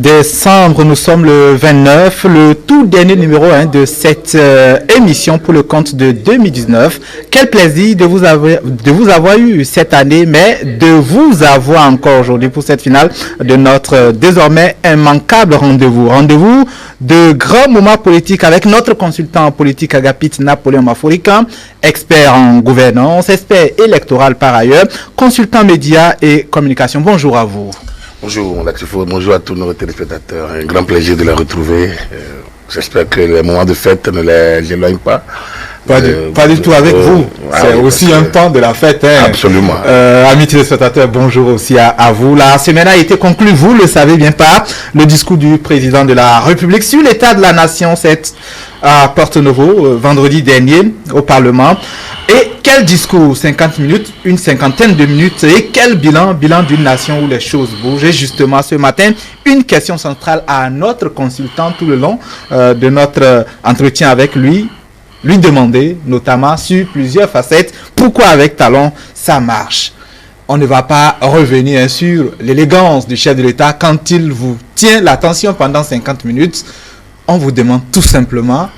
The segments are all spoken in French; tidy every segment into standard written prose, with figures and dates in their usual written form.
décembre, nous sommes le 29, le tout dernier numéro de cette émission pour le compte de 2019. Quel plaisir de vous avoir eu cette année, mais de vous avoir encore aujourd'hui pour cette finale de notre désormais immanquable rendez-vous. Rendez-vous de grands moments politiques avec notre consultant politique Agapit Napoléon Maforika, expert en gouvernance, expert électoral par ailleurs, consultant médias et communication. Bonjour à vous. Bonjour Latifo, bonjour à tous nos téléspectateurs. Un grand plaisir de la retrouver. J'espère que les moments de fête ne les éloignent pas. Pas du tout avec vous. C'est aussi un temps de la fête. Absolument. Amis téléspectateurs, bonjour aussi à vous. La semaine a été conclue, vous le savez bien pas, le discours du président de la République sur l'état de la nation, c'est à Porto Novo, vendredi dernier au Parlement. Et quel discours, 50 minutes, une cinquantaine de minutes, et quel bilan d'une nation où les choses bougent. Et justement, ce matin, une question centrale à notre consultant tout le long de notre entretien avec lui demander, notamment sur plusieurs facettes, pourquoi avec talent ça marche. On ne va pas revenir sur l'élégance du chef de l'État quand il vous tient l'attention pendant 50 minutes. On vous demande tout simplement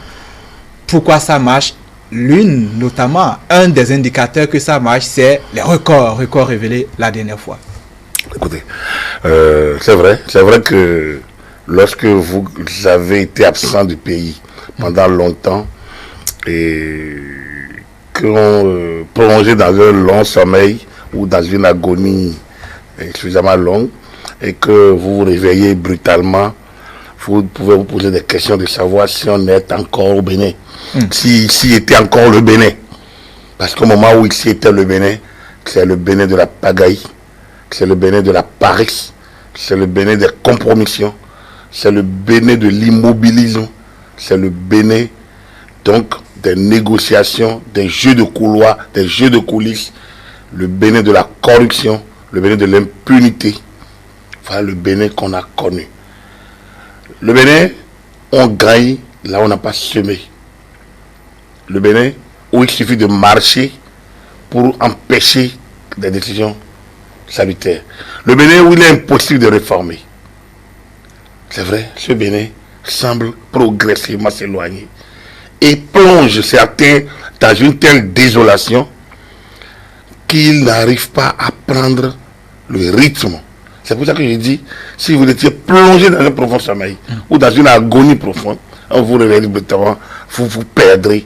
pourquoi ça marche. Notamment, un des indicateurs que ça marche, c'est les records révélés la dernière fois. Écoutez, c'est vrai que lorsque vous avez été absent du pays pendant longtemps et que l'on plongé dans un long sommeil ou dans une agonie suffisamment longue et que vous vous réveillez brutalement, vous pouvez vous poser des questions de savoir si on est encore au Bénin. S'il était encore le Bénin. Parce qu'au moment où ici était le Bénin, c'est le Bénin de la pagaille, c'est le Bénin de la paresse, c'est le Bénin des compromissions, c'est le Bénin de l'immobilisme, c'est le Bénin donc des négociations, des jeux de couloirs, des jeux de coulisses, le Bénin de la corruption, le Bénin de l'impunité. Voilà le Bénin qu'on a connu. Le Bénin, on gagne là où on n'a pas semé. Le Bénin, où il suffit de marcher pour empêcher des décisions salutaires. Le Bénin, où il est impossible de réformer. C'est vrai, ce Bénin semble progressivement s'éloigner et plonge certains dans une telle désolation qu'ils n'arrivent pas à prendre le rythme. C'est pour ça que je dis, si vous étiez plongé dans un profond sommeil ou dans une agonie profonde, on vous réveille brutalement, vous perdrez.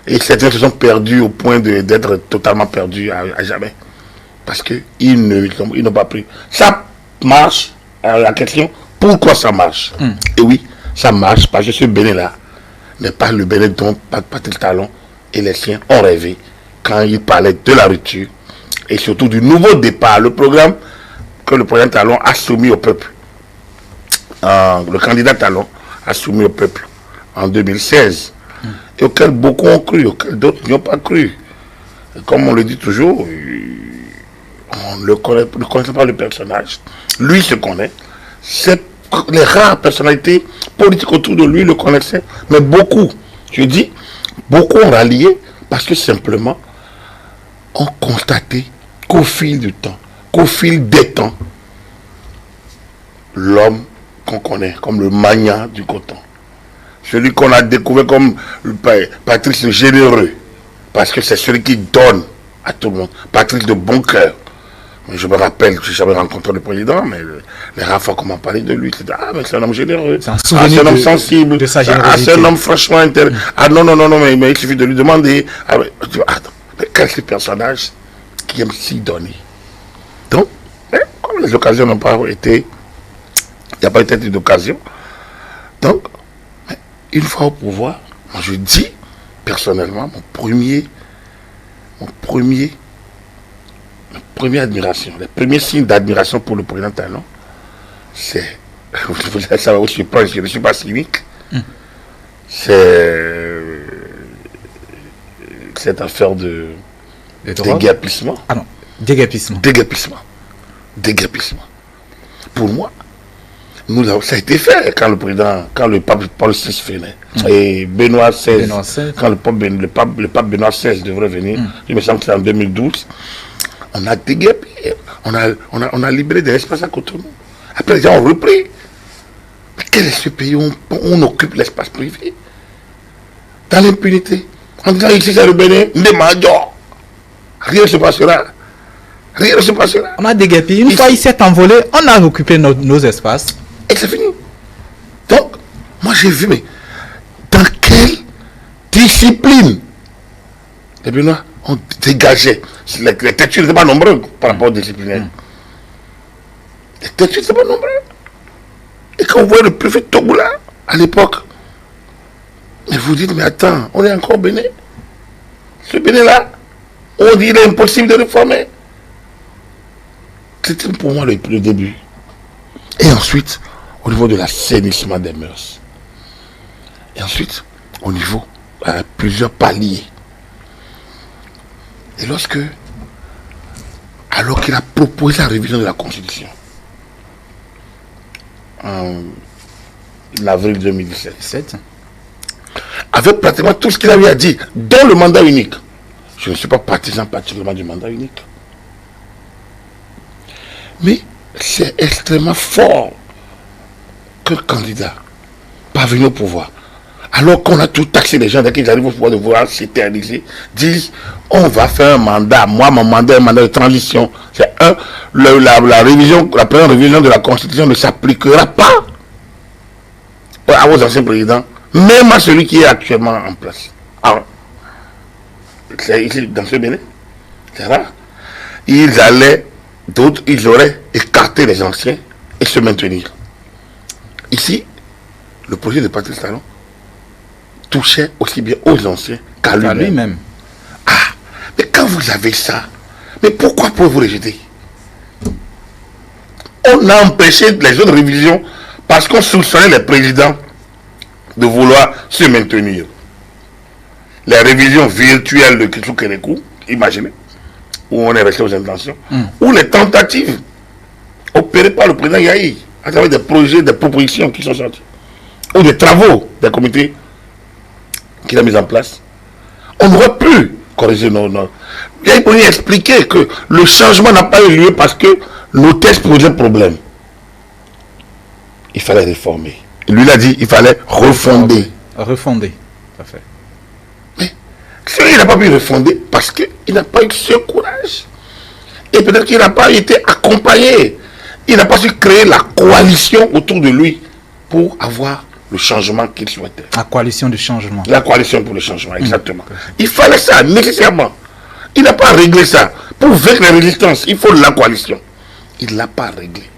Et certains se sont perdus au point d'être totalement perdus à jamais. Parce qu'ils n'ont pas pris. Ça marche. Alors la question, pourquoi ça marche? Et oui, ça marche parce que ce Bénin-là n'est pas le Bénin dont Patrick Talon et les siens ont rêvé quand ils parlaient de la rupture et surtout du nouveau départ, le programme que le président Talon a soumis au peuple. Le candidat Talon a soumis au peuple en 2016. Et auquel beaucoup ont cru, auquel d'autres n'y ont pas cru. Et comme on le dit toujours, on ne connaît pas le personnage. Lui se connaît. Les rares personnalités politiques autour de lui le connaissaient. Mais beaucoup, je dis, beaucoup ont rallié parce que simplement, ont constaté qu'au fil du temps, qu'au fil des temps, l'homme qu'on connaît comme le magnat du coton, celui qu'on a découvert comme Patrice le généreux, parce que c'est celui qui donne à tout le monde, Patrice de bon cœur. Je me rappelle que j'avais rencontré le président, mais les rares fois qu'on m'a parlé de lui, c'était mais c'est un homme généreux, c'est un homme sensible, c'est un homme franchement intéressant. Mais il suffit de lui demander. Mais quel est ce personnage qui aime si donner? Donc, comme les occasions n'ont pas été, il n'y a pas été d'occasion. Donc, une fois au pouvoir, moi je dis personnellement, ma première admiration, les premiers signes d'admiration pour le président Talon, c'est, ça va, je ne suis pas cynique, c'est cette affaire de déguerpissement. Ah non, déguerpissement. Pour moi, ça a été fait quand le pape Paul VI venait. Et Benoît XVI, quand le pape Benoît XVI devrait venir, il me semble que c'est en 2012, on a déguerpi, on a libéré des espaces à Cotonou. Après, les gens ont repris. quel est ce pays où on occupe l'espace privé dans l'impunité? En disant ici c'est le Bénin, rien ne se passera. Rien ne se passera. On a déguerpi. Une fois il s'est envolé, on a occupé nos espaces. Et c'est fini. Donc, moi j'ai vu, mais dans quelle discipline les Béninois ont dégagé? Les têtus n'étaient pas nombreux par rapport aux disciplinaires. Les têtus n'étaient pas nombreux. Et quand on voit le préfet Togoula à l'époque, mais vous dites, mais attends, on est encore au Bénin. Ce Bénin-là, on dit qu'il est impossible de réformer. C'était pour moi le début. Et ensuite, au niveau de l'assainissement des mœurs. Et ensuite, au niveau plusieurs paliers. Et alors qu'il a proposé la révision de la Constitution, en avril 2017, avec pratiquement tout ce qu'il avait à dire, dont le mandat unique. Je ne suis pas partisan particulièrement du mandat unique. Mais c'est extrêmement fort que le candidat parvenu au pouvoir, alors qu'on a tout taxé les gens dès qu'ils arrivent au pouvoir de vouloir s'éterniser, disent on va faire un mandat. Moi, mon mandat est un mandat de transition. C'est la révision, la première révision de la Constitution ne s'appliquera pas à vos anciens présidents, même à celui qui est actuellement en place. Alors, c'est ici, dans ce Bénin, c'est rare. D'autres, ils auraient écarté les anciens et se maintenir. Ici, le projet de Patrice Talon touchait aussi bien aux anciens qu'à lui-même. Ah, mais quand vous avez ça, mais pourquoi pouvez-vous rejeter? On a empêché les autres révisions parce qu'on soupçonnait les présidents de vouloir se maintenir. Les révisions virtuelles de Kitsou Kenekou, imaginez, où on est resté aux intentions, ou les tentatives opérées par le président Yahi, à travers des projets, des propositions qui sont sorties, ou des travaux des comités qu'il a mis en place, on aurait pu corriger nos... Yahi pour expliquer que le changement n'a pas eu lieu parce que nos tests posaient problème. Il fallait réformer. Lui, il a dit il fallait refonder. Refonder, tout à fait. Mais il n'a pas pu refonder parce qu'il n'a pas eu ce courage. Et peut-être qu'il n'a pas été accompagné. Il n'a pas su créer la coalition autour de lui pour avoir le changement qu'il souhaitait. La coalition du changement. La coalition pour le changement, exactement. Il fallait ça, nécessairement. Il n'a pas réglé ça. Pour vaincre les résistances, il faut la coalition. Il ne l'a pas réglé.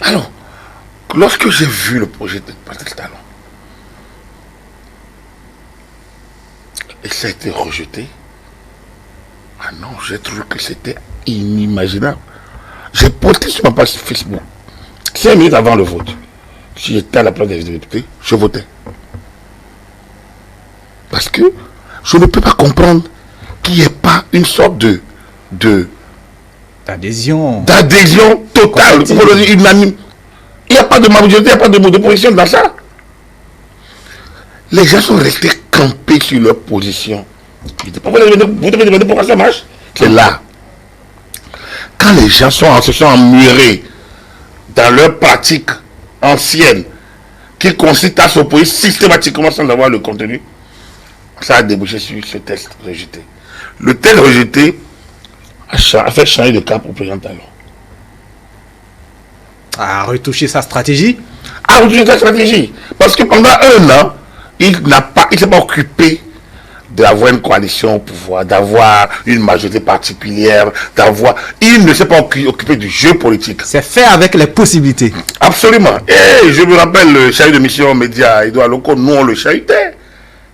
Alors, lorsque j'ai vu le projet de Patrice Talon, et ça a été rejeté, ah non, j'ai trouvé que c'était inimaginable. J'ai posté sur ma page Facebook, 5 minutes avant le vote. Si j'étais à la place des députés, je votais. Parce que je ne peux pas comprendre qu'il n'y ait pas une sorte d'adhésion totale, unanime. Il n'y a pas de majorité, il n'y a pas de position dans ça. Les gens sont restés campés sur leur position. Vous devez demander pourquoi ça marche. C'est là. Quand les gens se sont emmurés dans leur pratique ancienne, qui consiste à s'opposer systématiquement sans avoir le contenu, ça a débouché sur ce test rejeté. Le test rejeté a fait changer de cap au président Talon. A retouché sa stratégie. Parce que pendant un an, il ne s'est pas occupé d'avoir une coalition au pouvoir, d'avoir une majorité particulière, il ne s'est pas occupé du jeu politique. C'est fait avec les possibilités. Absolument. Et je me rappelle le chahut de mission média Edouard Loko, nous on le chahutait.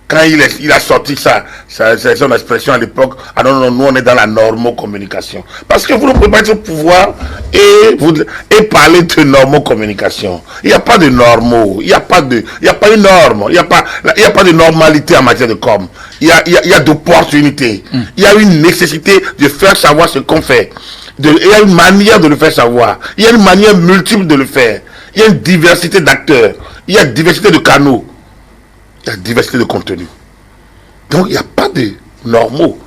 Quand il a sorti son expression à l'époque, ah non, nous on est dans la normocommunication. Parce que vous ne pouvez pas être au pouvoir et parler de normocommunication. Il n'y a pas de normaux, il n'y a pas une norme, il n'y a pas de normalité en matière de com. Il y a d'opportunités. Il y a une nécessité de faire savoir ce qu'on fait. Il y a une manière de le faire savoir. Il y a une manière multiple de le faire. Il y a une diversité d'acteurs. Il y a une diversité de canaux. Il y a diversité de contenu. Donc, il n'y a pas de normaux.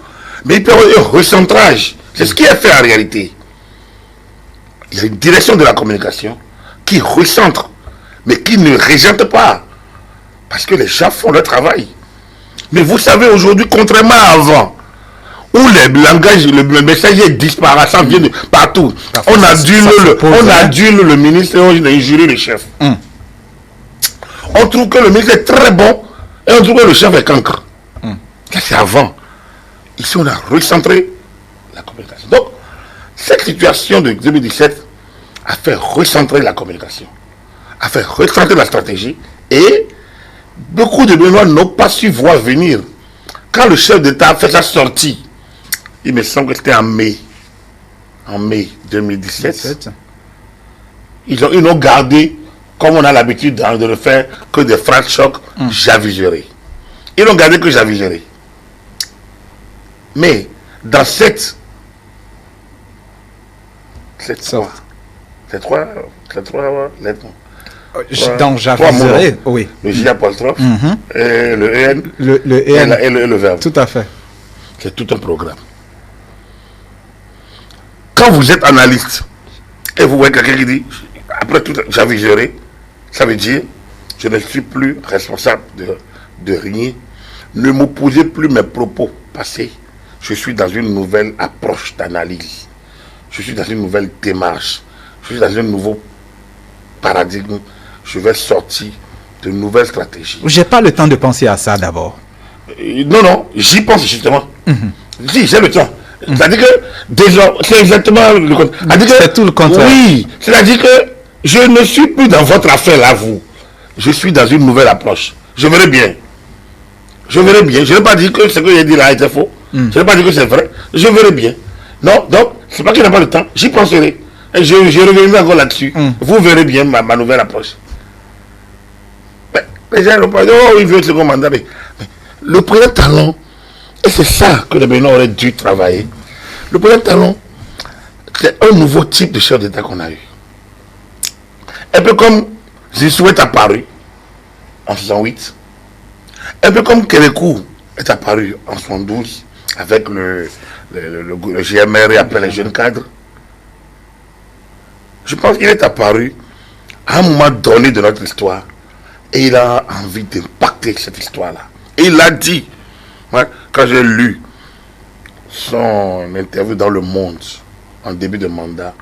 Mais il peut y avoir un recentrage. C'est ce qui est fait en réalité. Il y a une direction de la communication qui recentre mais qui ne régente pas. Parce que les gens font leur travail. Mais vous savez, aujourd'hui, contrairement à avant, où le langage, le message est disparu, ça vient de partout. On adule le ministre et on injure le chef. On trouve que le ministre est très bon et on trouve que le chef est cancre. Ça, c'est avant. Ici, on a recentré la communication. Donc, cette situation de 2017 a fait recentrer la communication, a fait recentrer la stratégie, et beaucoup de Béninois n'ont pas su voir venir. Quand le chef d'État a fait sa sortie, il me semble que c'était en mai 2017, ils ont gardé, comme on a l'habitude de le faire, que des phrases chocs j'aviserai. Ils n'ont gardé que j'aviserai. Mais dans ces trois lettres. Donc j'aviserai, oui. Le J apostrophe, et le EN, et le verbe. Tout à fait. C'est tout un programme. Quand vous êtes analyste et vous voyez quelqu'un qui dit après tout j'aviserai, ça veut dire je ne suis plus responsable de rien. Ne m'opposez plus mes propos passés. Je suis dans une nouvelle approche d'analyse. Je suis dans une nouvelle démarche. Je suis dans un nouveau paradigme. Je vais sortir de nouvelles stratégies. J'ai pas le temps de penser à ça d'abord. Non, j'y pense justement. Si, j'ai le temps. C'est-à-dire que, déjà, c'est exactement le contraire. C'est tout le contraire. Oui, c'est-à-dire que je ne suis plus dans votre affaire là, vous. Je suis dans une nouvelle approche. Je verrai bien. Je verrai bien. Je n'ai pas dit que ce que j'ai dit là était faux. Je n'ai pas dit que c'est vrai. Je verrai bien. Non, donc, c'est pas que je n'ai pas le temps. J'y penserai. Et je reviendrai encore là-dessus. Vous verrez bien ma nouvelle approche. Mais, les gens n'ont pas dit, oh, il veut le second mandat. Mais le président Talon, et c'est ça que le Bénin aurait dû travailler. Le président Talon, c'est un nouveau type de chef d'État qu'on a eu. Un peu comme Zissou est apparu en 68. Un peu comme Kérékou est apparu en 72 avec le GMR et après les jeunes cadres. Je pense qu'il est apparu à un moment donné de notre histoire et il a envie d'impacter cette histoire-là. Et il l'a dit. Ouais, quand j'ai lu son interview dans Le Monde en début de mandat,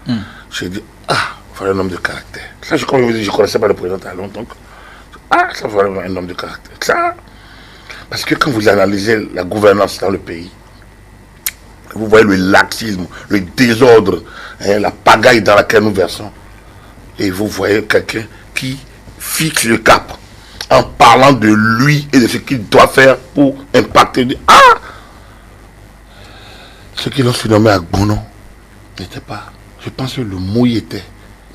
j'ai dit, il un homme de caractère. Ça, comme je vous dis, je ne connaissais pas le président Talon, donc, ça fallait un homme de caractère. Ça, parce que quand vous analysez la gouvernance dans le pays, vous voyez le laxisme, le désordre, la pagaille dans laquelle nous versons, et vous voyez quelqu'un qui fixe le cap en parlant de lui et de ce qu'il doit faire pour impacter. Ce qu'ils ont surnommé Agbono n'était pas, je pense que le mot y était.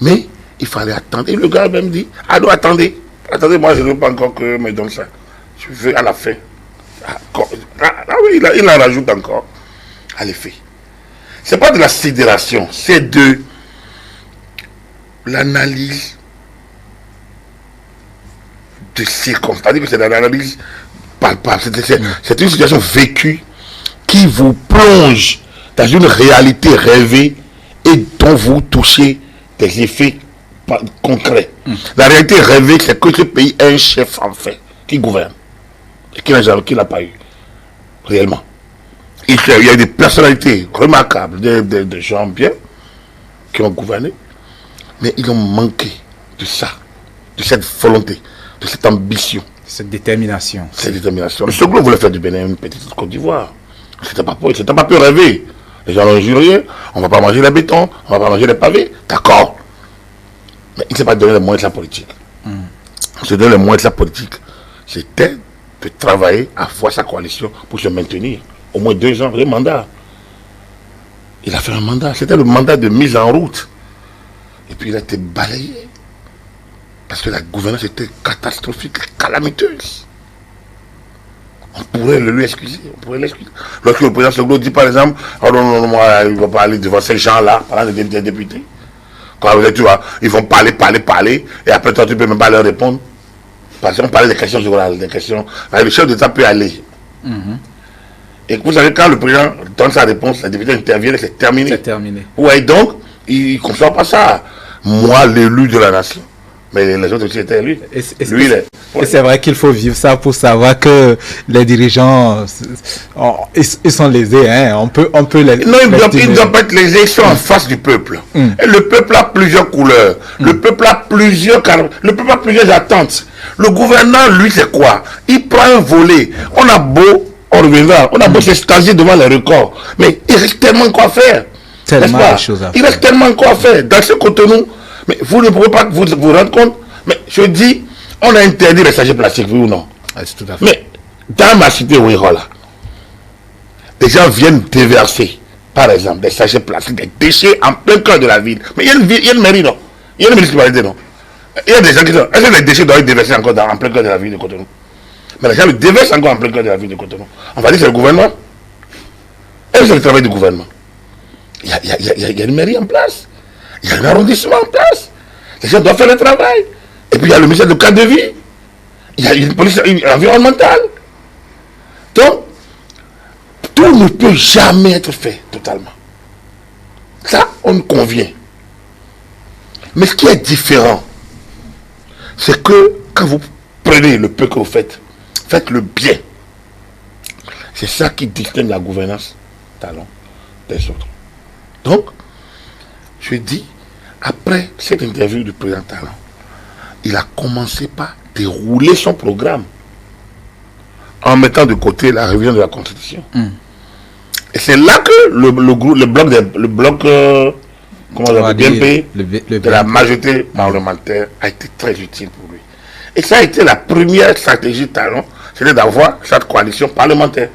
Mais il fallait attendre. Et le gars même dit, attendez, moi je ne veux pas encore que me donne ça. Je veux à la fin. Oui, il en rajoute encore à l'effet. Ce n'est pas de la sidération, c'est de l'analyse de circonstances. C'est-à-dire que c'est de l'analyse palpable. C'est une situation vécue qui vous plonge dans une réalité rêvée et dont vous touchez des effets concrets. La réalité rêvée, c'est que ce pays a un chef en fait qui gouverne et qui n'a pas eu réellement. Il y a des personnalités remarquables, des gens bien qui ont gouverné, mais ils ont manqué de ça, de cette volonté, de cette ambition. Cette détermination. Cette détermination. Le second voulait faire du Bénin une petite Côte d'Ivoire. C'était pas peu rêvé. Les gens l'ont juré, on ne va pas manger les bétons, on ne va pas manger les pavés, d'accord. Mais il ne s'est pas donné les moyens de la politique. Il se donne les moyens de la politique. C'était de travailler à voir sa coalition pour se maintenir. Au moins 2 ans, le mandat. Il a fait un mandat. C'était le mandat de mise en route. Et puis il a été balayé. Parce que la gouvernance était catastrophique, calamiteuse. On pourrait le lui excuser. Lorsque le président Soglo dit par exemple, non, moi, il ne va pas aller devant ces gens-là, par exemple, des députés. Quand vous êtes, tu vois, ils vont parler, et après toi, tu ne peux même pas leur répondre. Parce qu'on parlait des questions orales, des questions. Le chef d'État peut aller. Et vous savez, quand le président donne sa réponse, les députés interviennent, c'est terminé. C'est terminé. Ouais, donc, il ne conçoit pas ça. Moi, l'élu de la nation, Mais les autres aussi étaient lui. Et c'est vrai qu'il faut vivre ça pour savoir que les dirigeants, ils sont lésés. Hein. On peut les... Non, ils ne doivent pas être lésés, ils sont en face du peuple. Et le peuple a plusieurs couleurs. Le peuple a plusieurs attentes. Le gouverneur, lui, c'est quoi? Il prend un volet. On a beau s'extasier devant les records. Mais il reste tellement quoi faire. Tellement de choses à faire. Il reste tellement quoi faire. Dans ce Cotonou, mais vous ne pouvez pas vous rendre compte. Mais je dis, on a interdit les sachets plastiques, oui ou non? Tout à fait. Mais dans ma cité Ouirola, les gens viennent déverser, par exemple, des sachets plastiques, des déchets en plein cœur de la ville. Mais il y a une mairie, non? Il y a une municipalité, non? Il y a des gens qui sont... Est-ce que les déchets doivent être déversés encore en plein cœur de la ville de Cotonou? Mais les gens le déversent encore en plein cœur de la ville de Cotonou. On va dire que c'est le gouvernement. Est-ce que c'est le travail du gouvernement? Il y a une mairie en place. Il y a un arrondissement en place. Les gens doivent faire le travail. Et puis il y a le ministère de cadre de vie. Il y a une police environnementale. Donc, tout ne peut jamais être fait totalement. Ça, on convient. Mais ce qui est différent, c'est que quand vous prenez le peu que vous faites, faites le bien. C'est ça qui distingue la gouvernance Talon des autres. Donc, je dis, après cette interview du président Talon, il a commencé par dérouler son programme en mettant de côté la révision de la Constitution. Et c'est là que le bloc BNP de la majorité parlementaire a été très utile pour lui. Et ça a été la première stratégie Talon, c'était d'avoir cette coalition parlementaire.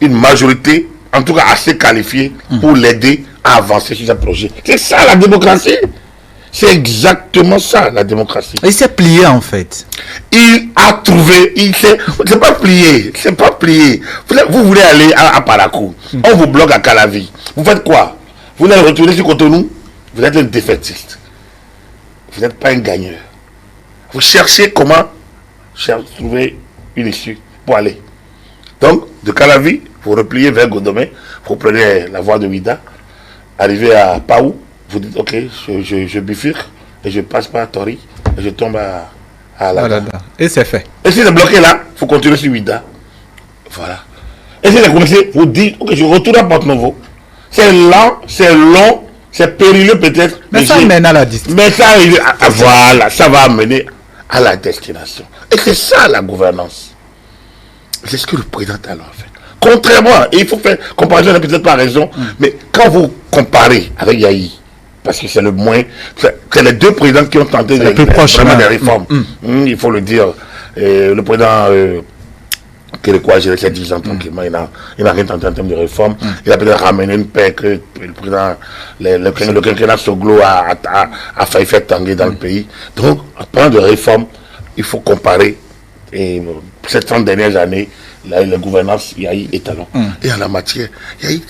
Une majorité, en tout cas assez qualifiée, pour l'aider à avancer sur ce projet. C'est ça la démocratie. C'est exactement ça la démocratie. Il s'est plié en fait. Il a trouvé, c'est pas plié, c'est pas plié. Vous voulez aller à Parakou, on vous bloque à Calavi. Vous faites quoi? Vous allez retourner sur Cotonou, vous êtes un défaitiste. Vous n'êtes pas un gagneur. Vous cherchez comment trouver une issue pour aller. Donc, de Calavi, vous repliez vers Godomé, vous prenez la voie de Ouida, arrivez à Paou, vous dites ok, je bifurque et je passe par Tori et je tombe à Lada. Et c'est fait. Et si c'est bloqué là, il faut continuer sur Ouida. Voilà. Et si vous commencez, vous dites ok, je retourne à Porte-Nouveau. C'est lent, c'est long, c'est périlleux peut-être. Mais ça mène à la destination. Mais voilà, ça va amener à la destination. Et c'est ça la gouvernance. C'est ce que le président Talon a fait. Contrairement, et il faut faire comparaison, peut-être pas raison, mais quand vous comparez avec Yahi, parce que c'est le moins, c'est les deux présidents qui ont tenté vraiment des réformes. Il faut le dire. Le président québécois, j'ai laissé 10 ans tranquillement, il n'a rien tenté en termes de réforme. Il a peut-être ramené une paix que le président, le quinquennat Soglo a failli faire tanguer dans le pays. Donc, en parlant de réforme, il faut comparer ces 30 dernières années, la gouvernance, il y a eu des talents. Et en la matière, il y a eu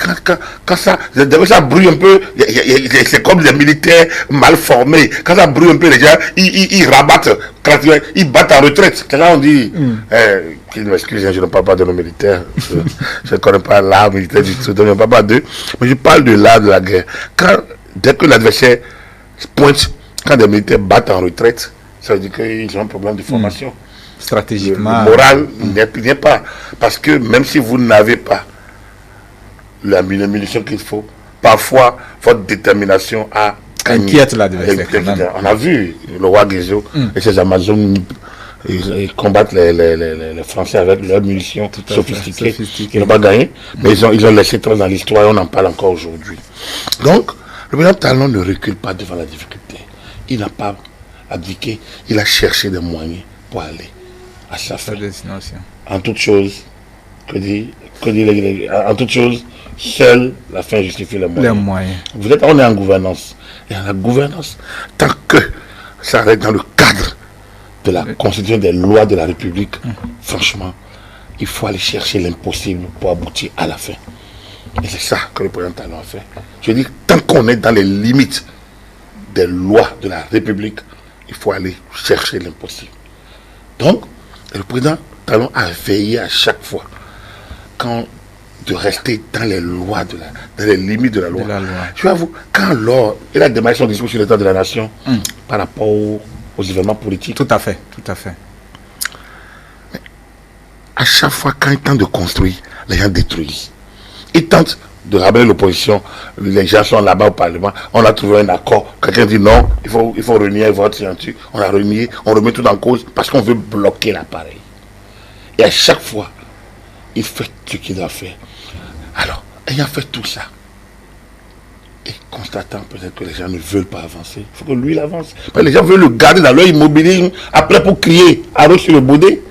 quand ça brûle un peu, c'est comme les militaires mal formés. Quand ça brûle un peu, les gens, ils rabattent, ils battent en retraite. C'est là on dit, qu'ils m'excusent, je ne parle pas de nos militaires. Je ne connais pas l'art militaire du tout, donc je ne parle pas d'eux. Mais je parle de l'art de la guerre. Dès que l'adversaire pointe, quand des militaires battent en retraite, ça veut dire qu'ils ont un problème de formation. Stratégiquement. Le moral n'est pas. Parce que même si vous n'avez pas la munition qu'il faut, parfois votre détermination a inquiète l'adversaire. On a vu le roi Guézo et ses Amazones ils combattent les Français avec leurs munitions sophistiquées. Ils n'ont pas gagné, mais ils ont laissé trop dans l'histoire et on en parle encore aujourd'hui. Donc, le président Talon ne recule pas devant la difficulté. Il n'a pas abdiqué, il a cherché des moyens pour aller à sa fin. En toute chose, en toute chose, seule la fin justifie les moyens. On est en gouvernance. Et en la gouvernance, tant que ça reste dans le cadre de la constitution des lois de la République, franchement, il faut aller chercher l'impossible pour aboutir à la fin. Et c'est ça que le président Talon a fait. Je dis, tant qu'on est dans les limites des lois de la République, il faut aller chercher l'impossible. Donc, le président Talon a veillé à chaque fois de rester dans les lois, dans les limites de la loi. Je vais vous, quand il a démarré son discours sur l'état de la nation par rapport aux aux événements politiques. Tout à fait, tout à fait. Mais à chaque fois, quand ils tentent de construire, les gens détruisent. Ils tentent de ramener l'opposition. Les gens sont là-bas au Parlement. On a trouvé un accord. Quelqu'un dit non, il faut renier votre signature. On a renié, on remet tout en cause parce qu'on veut bloquer l'appareil. Et à chaque fois, il fait ce qu'il doit faire. Alors, ayant fait tout ça, et constatant peut-être que les gens ne veulent pas avancer, il faut que lui il avance. Les gens veulent le garder dans leur immobilisme, après pour crier à l'eau sur le baudet.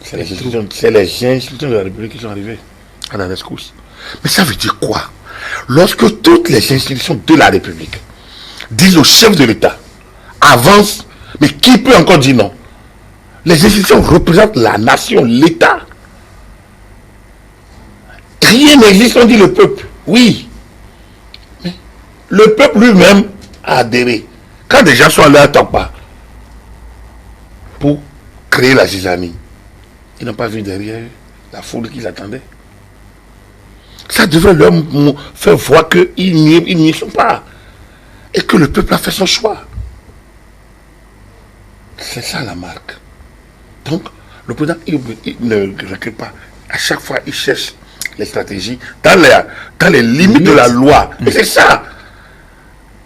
C'est les institutions de la République qui sont arrivées à la rescousse. Mais ça veut dire quoi? Lorsque toutes les institutions de la République disent au chef de l'État, avance, mais qui peut encore dire non? Les institutions représentent la nation, l'État. Rien n'existe, on dit le peuple. Oui. Mais le peuple lui-même a adhéré. Quand des gens sont allés à Tokpa pour créer la zizanie, ils n'ont pas vu derrière eux la foule qu'ils attendaient. Ça devrait leur faire voir qu'ils n'y sont pas. Et que le peuple a fait son choix. C'est ça la marque. Donc, le président, il ne recule pas. À chaque fois, il cherche les stratégies dans les limites de la loi. Et c'est ça.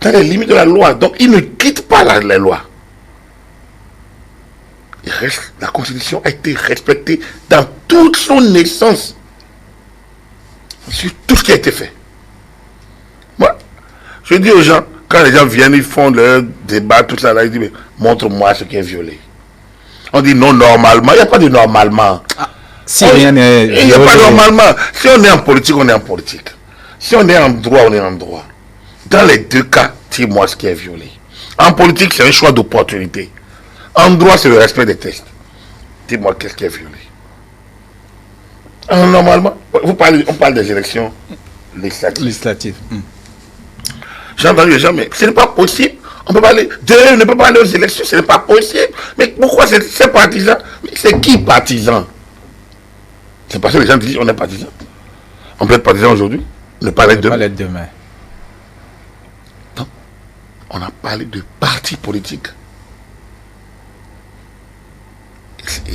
Dans les limites de la loi. Donc, il ne quitte pas les lois. La Constitution a été respectée dans toute son essence. Sur tout ce qui a été fait. Moi, je dis aux gens, quand les gens viennent, ils font leur débat, tout ça, là, ils disent, mais montre-moi ce qui est violé. On dit non, normalement. Il n'y a pas de normalement. Si rien n'est... Il n'y a pas normalement. Si on est en politique, on est en politique. Si on est en droit, on est en droit. Dans les deux cas, dis-moi ce qui est violé. En politique, c'est un choix d'opportunité. En droit, c'est le respect des textes. Dis-moi qu'est-ce qui est violé. Normalement, on parle des élections législatives. J'ai entendu les gens, mais ce n'est pas possible. On peut parler, Dieu ne peut pas aller aux élections, ce n'est pas possible. Mais pourquoi c'est partisan? Mais c'est qui partisan? C'est parce que les gens disent on est partisan. On peut être partisan aujourd'hui, ne pas l'être demain. Donc, on a parlé de partis politiques.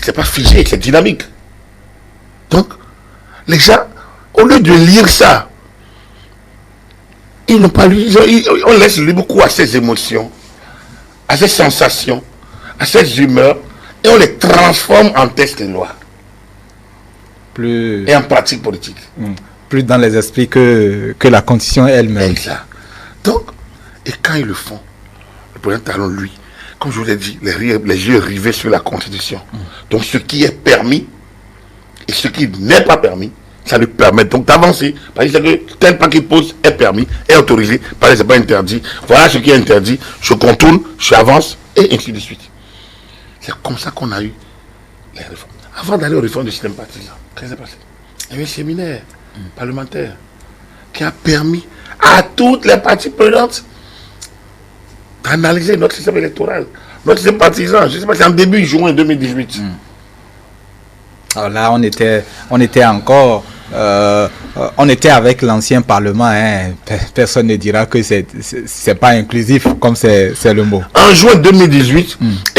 C'est pas figé, c'est dynamique. Donc, les gens, au lieu de lire ça, ils n'ont pas lu, on laisse lui beaucoup à ses émotions, à ses sensations, à ses humeurs, et on les transforme en textes de loi. Et en pratique politique. Plus dans les esprits que la Constitution elle-même. Exact. Donc, et quand ils le font, le président Talon, lui, comme je vous l'ai dit, les yeux rivés sur la Constitution. Donc, ce qui est permis et ce qui n'est pas permis, ça lui permet donc d'avancer. Parce que tel pas qu'il pose est permis, est autorisé, parce que ce n'est pas interdit. Voilà ce qui est interdit, je contourne, j'avance, et ainsi de suite. C'est comme ça qu'on a eu les réformes. Avant d'aller aux réformes du système partisan, qu'est-ce qui s'est passé? Il y a eu un séminaire parlementaire qui a permis à toutes les parties prenantes d'analyser notre système électoral, notre système partisan. Je ne sais pas, c'est en début juin 2018. Alors là, on était encore... on était avec l'ancien Parlement. Hein. Personne ne dira que c'est pas inclusif, comme c'est le mot. En juin 2018,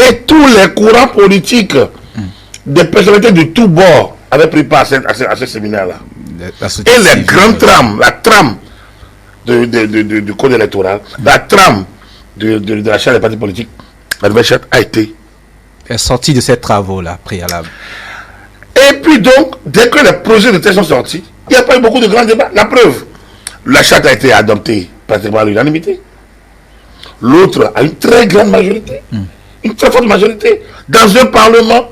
et tous les courants politiques, des personnalités de tous bords, avaient pris part à ce séminaire-là. Et les grandes trames, la trame du code électoral, la trame de la charte des partis politiques, la nouvelle charte a été sortie de ces travaux-là, préalables. Et puis donc, dès que les projets de texte sont sortis, il n'y a pas eu beaucoup de grands débats. La preuve, la charte a été adoptée pratiquement à l'unanimité. L'autre a une très grande majorité, une très forte majorité, dans un parlement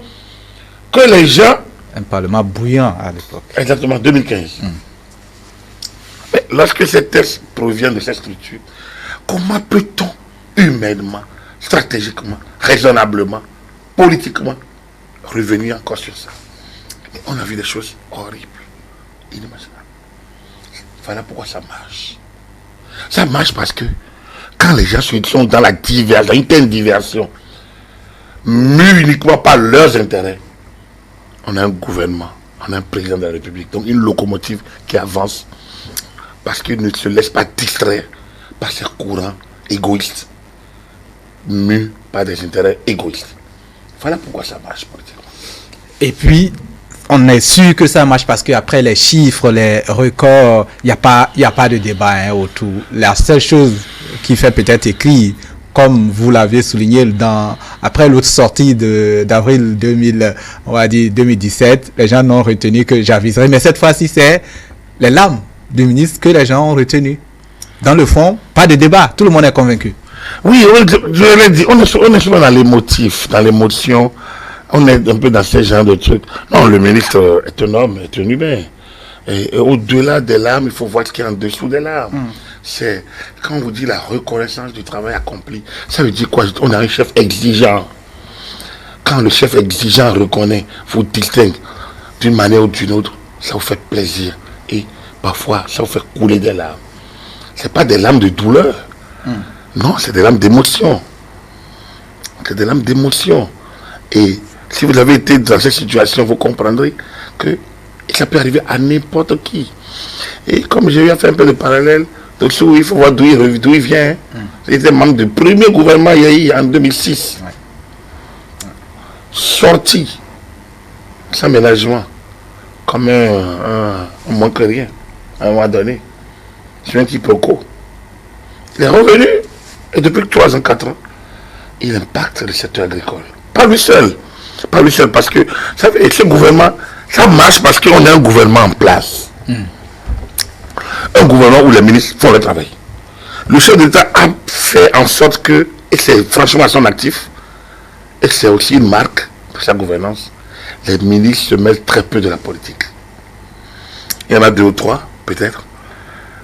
que les gens... Un parlement bouillant à l'époque. Exactement, 2015. Mais lorsque ces textes proviennent de cette structure, comment peut-on humainement, stratégiquement, raisonnablement, politiquement, revenir encore sur ça? On a vu des choses horribles, inimaginables. Voilà pourquoi ça marche. Ça marche parce que quand les gens sont dans la diversion, une telle diversion, mus uniquement par leurs intérêts, on a un gouvernement, on a un président de la République, donc une locomotive qui avance parce qu'il ne se laisse pas distraire par ces courants égoïstes, mus par des intérêts égoïstes. Voilà pourquoi ça marche politiquement. Et puis, on est sûr que ça marche parce qu'après les chiffres, les records, il n'y a pas de débat autour. La seule chose qui fait peut-être écrit, comme vous l'avez souligné après l'autre sortie d'avril 2017, les gens n'ont retenu que j'aviserai. Mais cette fois-ci, c'est les larmes du ministre que les gens ont retenu. Dans le fond, pas de débat. Tout le monde est convaincu. Oui, je l'ai dit, on est souvent dans les motifs, dans l'émotion. On est un peu dans ce genre de trucs. Non, le ministre est un homme, est un humain. Et au-delà des larmes, il faut voir ce qu'il y a en dessous des larmes. C'est, quand on vous dit la reconnaissance du travail accompli, ça veut dire quoi? On a un chef exigeant. Quand le chef exigeant reconnaît, vous distingue d'une manière ou d'une autre, ça vous fait plaisir. Et parfois, ça vous fait couler des larmes. C'est pas des larmes de douleur. Non, c'est des larmes d'émotion. C'est des larmes d'émotion. Et si vous avez été dans cette situation, vous comprendrez que ça peut arriver à n'importe qui. Et comme j'ai eu à faire un peu de parallèle, dessous, il faut voir d'où il vient. Il était membre du premier gouvernement Yahi en 2006. Sorti, sans ménagement, comme un moins que rien, à un moment donné. C'est un quiproquo. Il est revenu, et depuis 3 ans, 4 ans, il impacte le secteur agricole. Pas lui seul. Pas lui seul, parce que, vous savez, ce gouvernement, ça marche parce qu'on a un gouvernement en place. Un gouvernement où les ministres font le travail. Le chef d'État a fait en sorte que, et c'est franchement à son actif, et c'est aussi une marque pour sa gouvernance, les ministres se mêlent très peu de la politique. Il y en a 2 ou 3, peut-être,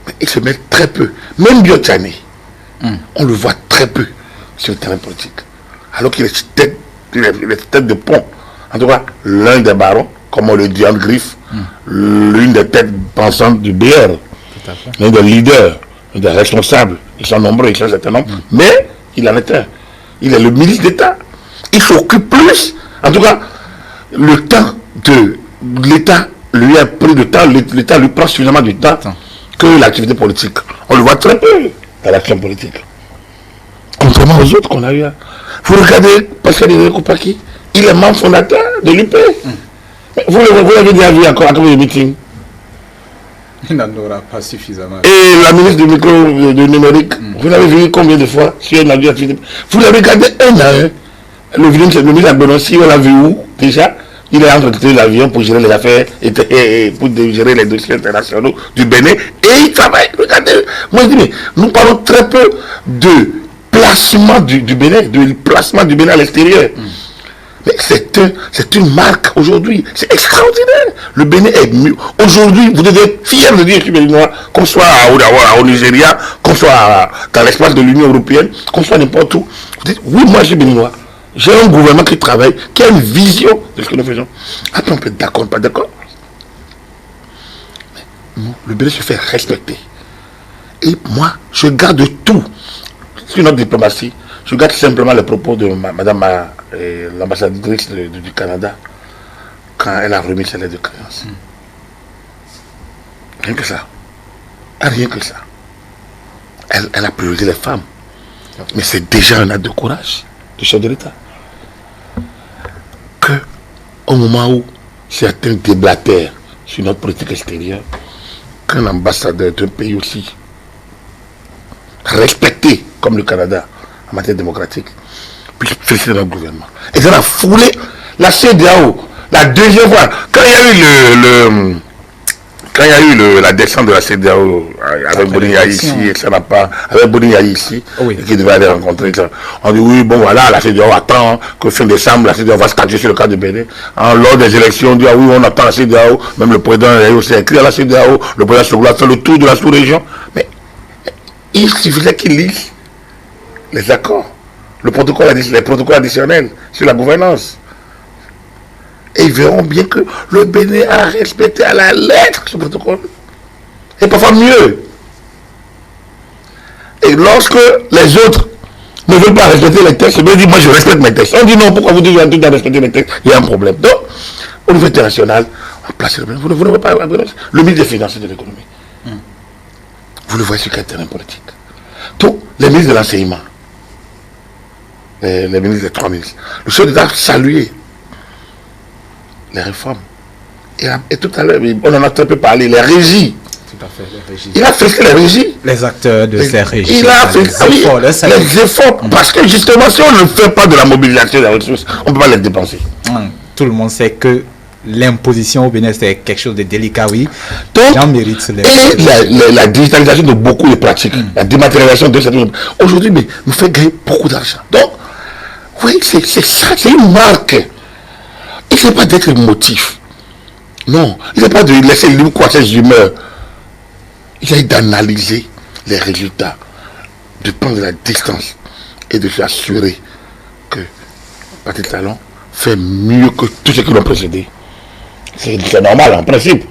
mais ils se mêlent très peu. Même Biotane, on le voit très peu sur le terrain politique. Alors qu'il est tête de pont. En tout cas, l'un des barons, comme on le dit en griffe, l'une des têtes pensantes du BR, l'un des leaders, l'un des responsables. Ils sont nombreux, ils sont un certain nombre, mais il en est un. Il est le ministre d'État. Il s'occupe plus. En tout cas, le temps de l'État lui a pris de temps, l'État lui prend suffisamment de temps que l'activité politique. On le voit très peu dans l'action politique. Contrairement aux autres qu'on a eu. Vous regardez Pascal Koupaki, il est membre fondateur de l'UP. Vous l'avez déjà vu encore à combien de meetings? Il n'en aura pas suffisamment. Et la ministre du micro de numérique, vous l'avez vu combien de fois sur une activité? Vous l'avez regardé un à un. Le ministre Agbenossi, on l'a vu où déjà? Il est entretenu l'avion pour gérer les affaires et pour gérer les dossiers internationaux du Bénin. Et il travaille. Regardez. Moi je dis, mais nous parlons très peu de placement du Bénin, de placement du Bénin à l'extérieur. Mais c'est une marque aujourd'hui. C'est extraordinaire. Le Bénin est mieux. Aujourd'hui, vous devez être fier de dire que je suis béninois, qu'on soit au Nigeria, qu'on soit dans l'espace de l'Union européenne, qu'on soit n'importe où. Vous dites, oui, moi je suis béninois. J'ai un gouvernement qui travaille, qui a une vision de ce que nous faisons. Après, on peut être d'accord, pas d'accord. Le Bénin se fait respecter. Et moi, je garde tout. Sur notre diplomatie, je garde simplement les propos de madame l'ambassadrice du Canada quand elle a remis sa lettre de créance. Rien que ça. Rien que ça. Elle a priorisé les femmes. Mais c'est déjà un acte de courage du chef de l'État. Que, au moment où certains déblatèrent sur notre politique extérieure, qu'un ambassadeur d'un pays aussi respecté comme le Canada en matière démocratique puisse féliciter notre gouvernement. Et ça a foulé la CEDEAO, la deuxième fois. Quand il y a eu la descente de la CEDEAO avec Boningaï ici, et ça n'a pas, avec Boningaï ici, qui devait aller rencontrer, on dit oui, bon voilà, la CEDEAO attend que fin décembre, la CEDEAO va se statuer sur le cas de Bénin. Lors des élections, on dit ah oui, on attend la CEDEAO, même le président a aussi écrit à la CEDEAO, le président Soglo a fait le tour de la sous-région. Mais il suffisait qu'il lise les accords, les protocoles additionnels sur la gouvernance. Et ils verront bien que le Bénin a respecté à la lettre ce protocole. Et parfois mieux. Et lorsque les autres ne veulent pas respecter les textes, ils disent moi je respecte mes textes. On dit non, pourquoi vous dites que vous avez respecté les textes? Il y a un problème. Donc, au niveau international, on place le Bénin. Vous ne voulez pas le ministre des Finances et de l'Économie. Vous le voyez sur quel terrain politique. Tous les ministres de l'enseignement, les ministres des 3 ministres, le chef d'État a salué les réformes. Et tout à l'heure, on en a un peu parlé, les régies. Tout à fait, les régies. Il a fait les régies. Les acteurs de ces régies. Il a fait les efforts. Parce que justement, si on ne fait pas de la mobilisation des ressources, on ne peut pas les dépenser. Tout le monde sait que l'imposition au Bénin, c'est quelque chose de délicat, oui. Donc, mérite et la digitalisation de beaucoup de pratiques, la dématérialisation de certaines... Aujourd'hui, mais nous fait gagner beaucoup d'argent. Donc, oui, c'est ça, c'est une marque. Il ne faut pas d'être motif. Non, il ne faut pas de laisser libre quoi ses humeurs. Il s'agit d'analyser les résultats, de prendre la distance et de s'assurer que Patrick Talon fait mieux que tous ceux qui l'ont précédé. C'est normal en principe.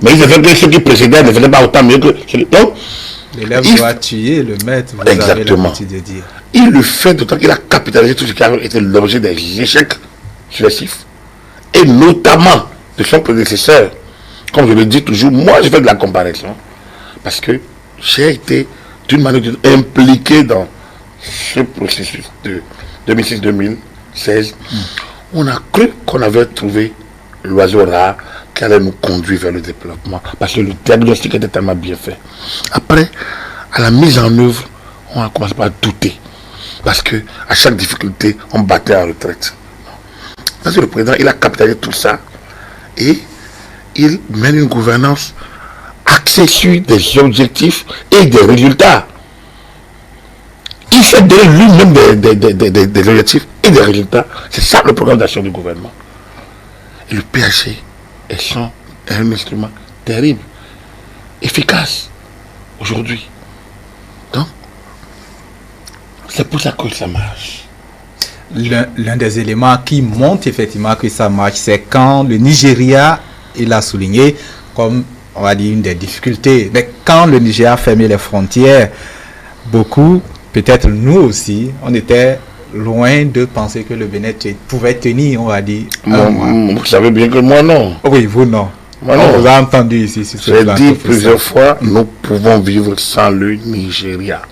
Mais il se fait que ceux qui précédaient ne faisaient pas autant mieux que ceux qui... Donc, l'élève doit tuer le maître, vous exactement. avez l'habitude de dire. Il le fait d'autant qu'il a capitalisé tout ce qui a été l'objet des échecs successifs. Et notamment de son prédécesseur. Comme je le dis toujours, moi je fais de la comparaison. Parce que j'ai été d'une manière ou d'une autre impliqué dans ce processus de 2006-2016. On a cru qu'on avait trouvé l'oiseau rare qui allait nous conduire vers le développement. Parce que le diagnostic était tellement bien fait. Après, à la mise en œuvre, on a commencé par douter. Parce que à chaque difficulté, on battait en retraite. Parce que le président, il a capitalisé tout ça et il mène une gouvernance axée sur des objectifs et des résultats. Il s'est donné lui-même des objectifs et des résultats. C'est ça le programme d'action du gouvernement. Et le PHC est un instrument terrible, efficace aujourd'hui. Donc, c'est pour ça que ça marche. L'un des éléments qui montre effectivement que ça marche, c'est quand le Nigeria, il a souligné comme, on va dire, une des difficultés. Mais quand le Nigeria a fermé les frontières, beaucoup, peut-être nous aussi, on était loin de penser que le Bénin pouvait tenir, on va dire. Vous savez bien que moi, non. Oui, vous, non. Moi, non. On vous a entendu ici. J'ai dit plusieurs fois, nous pouvons vivre sans le Nigeria.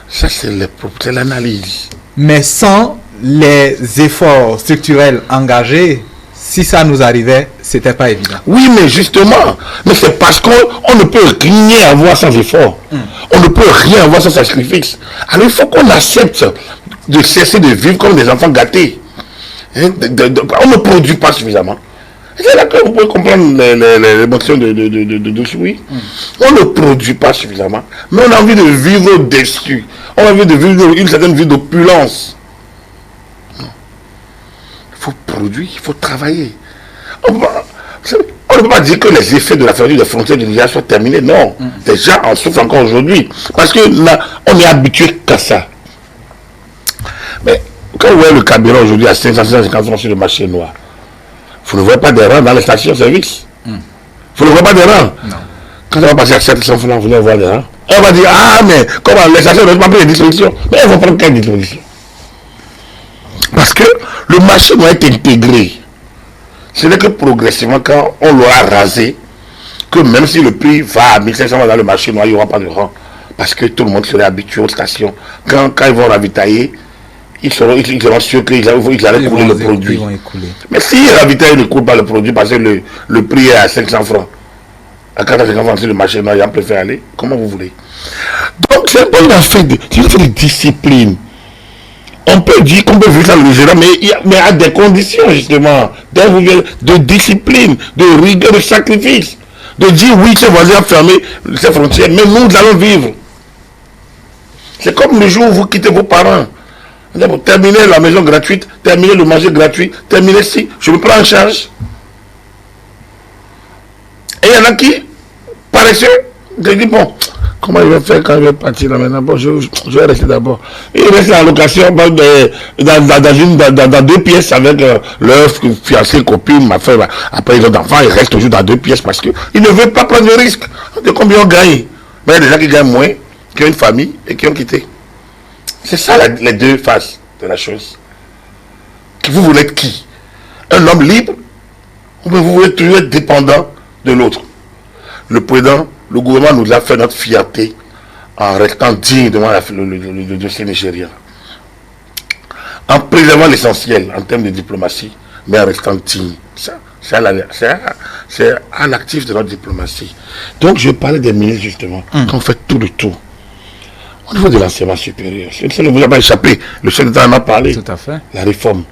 Ça, c'est l'analyse. Mais sans les efforts structurels engagés, si ça nous arrivait, c'était pas évident. Oui, mais justement, mais c'est parce qu'on ne peut rien avoir sans effort. On ne peut rien avoir sans sacrifice. Alors il faut qu'on accepte de cesser de vivre comme des enfants gâtés. On ne produit pas suffisamment. C'est là que vous pouvez comprendre l'émotion de Choui. On ne produit pas suffisamment, mais on a envie de vivre au-dessus. On a envie de vivre une certaine vie d'opulence. Il faut produire, il faut travailler. On ne peut pas dire que les effets de la fermeture des frontières du Nigeria soient terminés. Non, les gens en souffrent encore aujourd'hui. Parce que là, on est habitué qu'à ça. Mais quand vous voyez le carburant aujourd'hui à 550 francs sur le marché noir, vous ne voyez pas des rangs dans les stations-service. Vous ne voyez pas des rangs. Non. Quand on va passer à 700 francs, vous allez voir des rangs. Et on va dire, ah, mais comment les stations ne vont pas prendre des dispositions. Mais elles vont prendre quelle disposition? Parce que le marché doit être intégré. Ce n'est que progressivement, quand on l'aura rasé, que même si le prix va à 1500 dans le marché noir, il n'y aura pas de rang. Parce que tout le monde serait habitué aux stations. Quand ils vont ravitailler, ils seront sûrs qu'ils allaient couler le produit. Mais si ils ravitaillent, ils ne coulent pas le produit parce que le prix est à 500 francs. À 450 francs sur le marché noir, ils en préfèrent aller. Comment vous voulez? Donc, c'est pas une affaire de discipline. On peut dire qu'on peut vivre ça le Nigeria, mais à des conditions justement, de discipline, de rigueur, de sacrifice. De dire oui, ces voisins ont fermé ces frontières, mais nous allons vivre. C'est comme le jour où vous quittez vos parents. Terminez la maison gratuite, terminez le manger gratuit, terminez si, je me prends en charge. Et il y en a qui, paresseux, ils disent bon, comment il va faire quand il va partir là maintenant? Bon, je vais rester d'abord. Il reste en location dans 2 pièces avec leur fiancé, copine, ma femme. Après, les autres enfants, ils restent toujours dans 2 pièces parce qu'ils ne veulent pas prendre de risque. De combien on gagne? Mais il y a des gens qui gagnent moins, qui ont une famille et qui ont quitté. C'est ça les deux faces de la chose. Vous voulez être qui? Un homme libre? Ou bien vous voulez toujours être dépendant de l'autre? Le président, le gouvernement nous a fait notre fierté en restant digne devant le dossier nigérien, en préservant l'essentiel en termes de diplomatie, mais en restant digne. Ça, c'est un actif de notre diplomatie. Donc je parlais des ministres justement, qui ont fait tout le tour. Au niveau de l'enseignement supérieur, ça ne vous a pas échappé, le chef d'État en a parlé. Tout à fait. La réforme,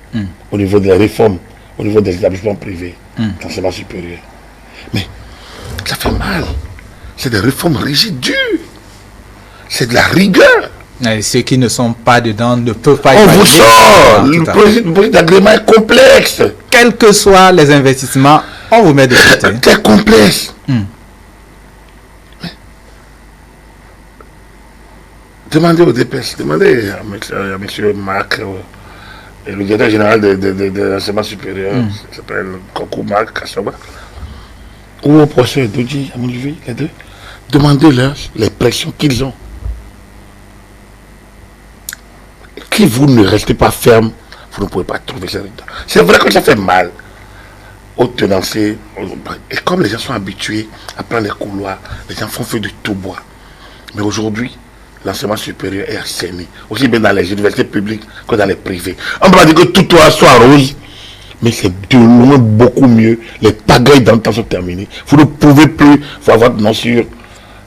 au niveau de la réforme, au niveau des établissements privés, l'enseignement supérieur. Mais ça fait mal. C'est des réformes rigides, dures. C'est de la rigueur. Et ceux qui ne sont pas dedans ne peuvent pas On vous sort. Le projet d'agrément est complexe. Quels que soient les investissements, on vous met de côté. C'est complexe. Demandez au DPS, demandez à M. Marc, et le directeur général de l'enseignement supérieur, qui s'appelle Kokou Marc Kassoba, ou au professeur Doudji, à mon avis, les deux. Demandez-leur les pressions qu'ils ont. Si vous ne restez pas ferme, vous ne pouvez pas trouver ça. C'est vrai que ça fait mal aux tenanciers. Et comme les gens sont habitués à prendre les couloirs, les gens font feu de tout bois. Mais aujourd'hui, l'enseignement supérieur est assaini, aussi bien dans les universités publiques que dans les privés. On ne peut pas dire que tout soit rose, mais c'est de loin beaucoup mieux. Les pagailles d'antan sont terminées. Vous ne pouvez plus voir votre nom sur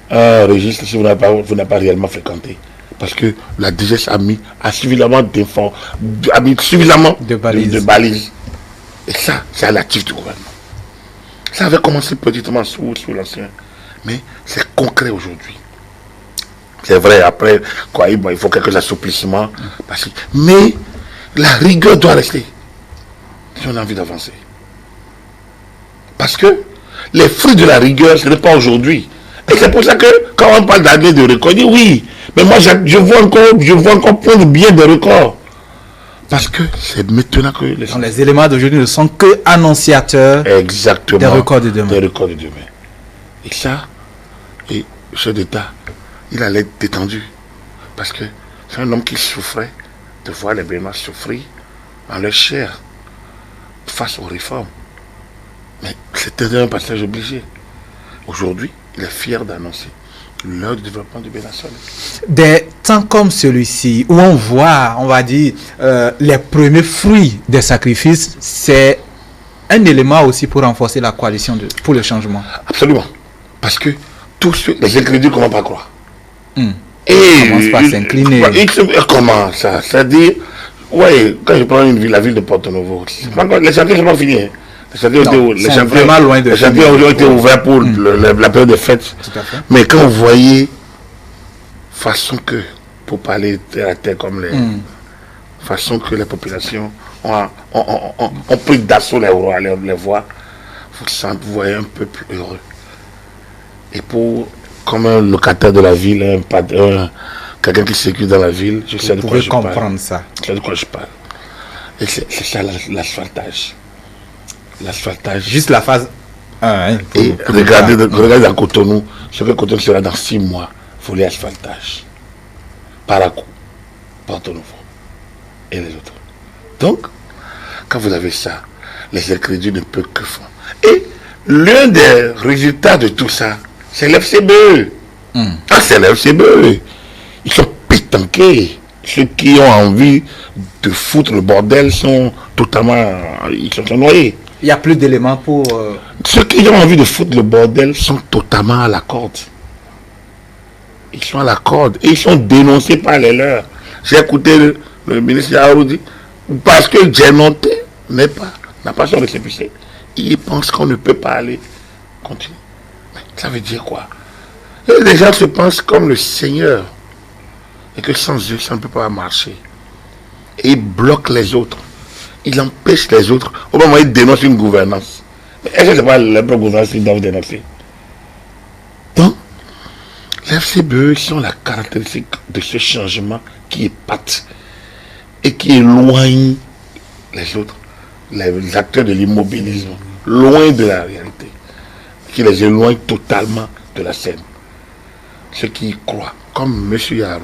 un registre si vous n'avez pas réellement fréquenté. Parce que la DGS a mis suffisamment de balises. Et ça, c'est à l'actif du gouvernement. Ça avait commencé petitement sous l'ancien. Mais c'est concret aujourd'hui. C'est vrai, après, quoi, il faut quelques assouplissements. Mais la rigueur doit rester. Si on a envie d'avancer. Parce que les fruits de la rigueur, ce n'est pas aujourd'hui. Et c'est pour ça que quand on parle d'année de record, on dit oui. Mais moi, je vois encore prendre bien des records. Parce que c'est maintenant que les éléments d'aujourd'hui ne sont que annonciateurs des records de demain. Et ça, et le chef d'État, il allait être détendu. Parce que c'est un homme qui souffrait de voir les Béninois souffrir en leur chair face aux réformes. Mais c'était un passage obligé. Aujourd'hui, il est fier d'annoncer l'heure du développement du Bénin. Des temps comme celui-ci, où on voit, on va dire, les premiers fruits des sacrifices, c'est un élément aussi pour renforcer la coalition pour le changement. Absolument. Parce que tous les ingrédients qu'on ne va pas croire. Et on commence par s'incliner. Comment ça? C'est-à-dire, ouais, quand je prends la ville de Porto-Novo, les chantiers ne sont pas finis. Hein. Les chantiers ont été ouverts pour la période des fêtes. Mais quand vous voyez, façon que, pour parler terre à terre comme façon que les populations ont pris d'assaut les voies, vous voyez un peuple heureux. Et comme un locataire de la ville, quelqu'un qui circule dans la ville, je sais de quoi je parle. comprendre ça. Je sais de quoi je parle. Et c'est ça l'asphaltage. L'asphaltage. Juste la phase 1. Et regardez à Cotonou, ce que Cotonou sera dans 6 mois, il faut l'asphaltage. Parakou, Porto-Novo et les autres. Donc, quand vous avez ça, les incrédules ne peuvent que faire. Et l'un des résultats de tout ça, c'est l'FCBE. C'est l'FCBE. Ils sont pétanqués. Ceux qui ont envie de foutre le bordel sont totalement... Ils sont noyés. Il n'y a plus d'éléments pour... Ceux qui ont envie de foutre le bordel sont totalement à la corde. Ils sont à la corde. Et ils sont dénoncés par les leurs. J'ai écouté le ministre Yaoudi, parce que Djenoté n'a pas son récépissé. Il pense qu'on ne peut pas aller continuer. Mais ça veut dire quoi? Et les gens se pensent comme le Seigneur. Et que sans eux, ça ne peut pas marcher. Et ils bloquent les autres. Il empêche les autres. Au moment où il dénonce une gouvernance. Mais est-ce que ce n'est pas la propre gouvernance qu'ils doivent dénoncer? Donc, les FCBE sont la caractéristique de ce changement qui épate et qui éloigne les autres, les acteurs de l'immobilisme, loin de la réalité, qui les éloigne totalement de la scène. Ceux qui y croient, comme M. Yarou,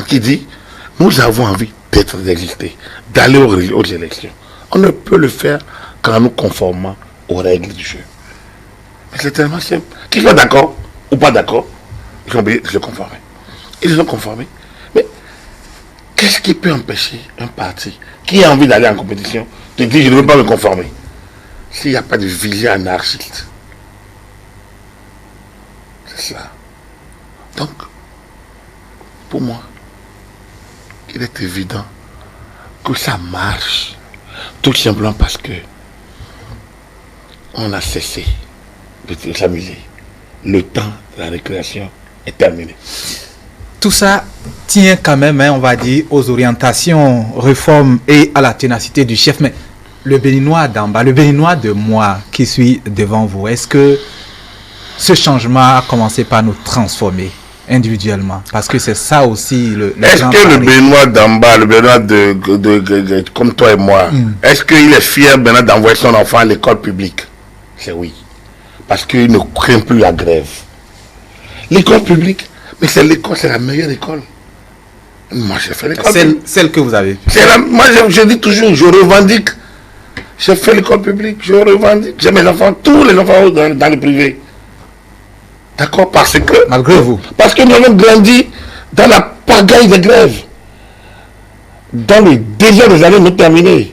qui dit, nous avons envie d'exister, d'aller aux élections. On ne peut le faire qu'en nous conformant aux règles du jeu. Mais c'est tellement simple. Qu'ils soient d'accord ou pas d'accord, Ils sont obligés de se conformer. Ils se sont conformés. Mais qu'est-ce qui peut empêcher un parti qui a envie d'aller en compétition de dire je ne veux pas me conformer s'il n'y a pas de vision anarchiste? C'est ça. Donc, pour moi, il est évident que ça marche. Tout simplement parce que on a cessé de s'amuser. Le temps de la récréation est terminé. Tout ça tient quand même, on va dire, aux orientations, réformes et à la ténacité du chef. Mais le Béninois d'en bas, le Béninois de moi qui suis devant vous, est-ce que ce changement a commencé par nous transformer individuellement? Parce que c'est ça aussi le est-ce que le Béninois d'en bas, le Béninois comme toi et moi, est-ce qu'il est fier maintenant d'envoyer son enfant à l'école publique? C'est oui. Parce qu'il ne craint plus la grève. L'école publique, mais c'est l'école, c'est la meilleure école. Moi, j'ai fait l'école publique. Celle que vous avez. Moi, je dis toujours, je revendique. J'ai fait l'école publique, je revendique. J'ai mes enfants, tous les enfants dans le privé. D'accord? Parce que... Malgré vous. Parce que nous avons grandi dans la pagaille des grèves. Dans le désert des années non terminées.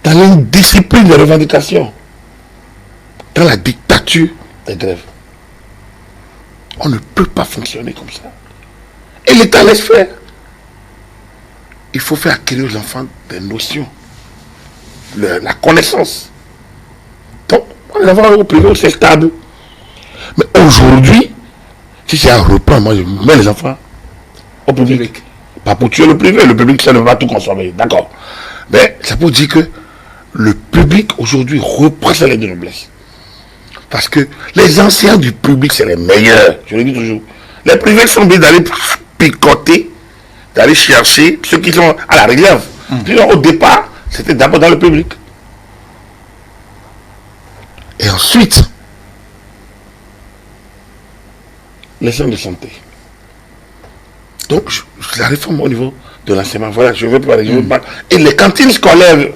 Dans l'indiscipline des revendications. Dans la dictature des grèves. On ne peut pas fonctionner comme ça. Et l'État laisse faire. Il faut faire acquérir aux enfants des notions. La connaissance. Donc, les enfants au privé, c'est stable. Mais aujourd'hui, si c'est un repas, moi je mets les enfants au public. Pas pour tuer le privé. Le public, ça ne va pas tout consommer. D'accord. Mais ça pour dire que le public aujourd'hui reprend sa lettre de noblesse. Parce que les anciens du public, c'est les meilleurs. Je le dis toujours. Les privés sont obligés d'aller picoter, d'aller chercher ceux qui sont à la réserve. Au départ, c'était d'abord dans le public. Et ensuite, les centres de santé. Donc, la réforme au niveau de l'enseignement, voilà, je veux parler. Et les cantines scolaires,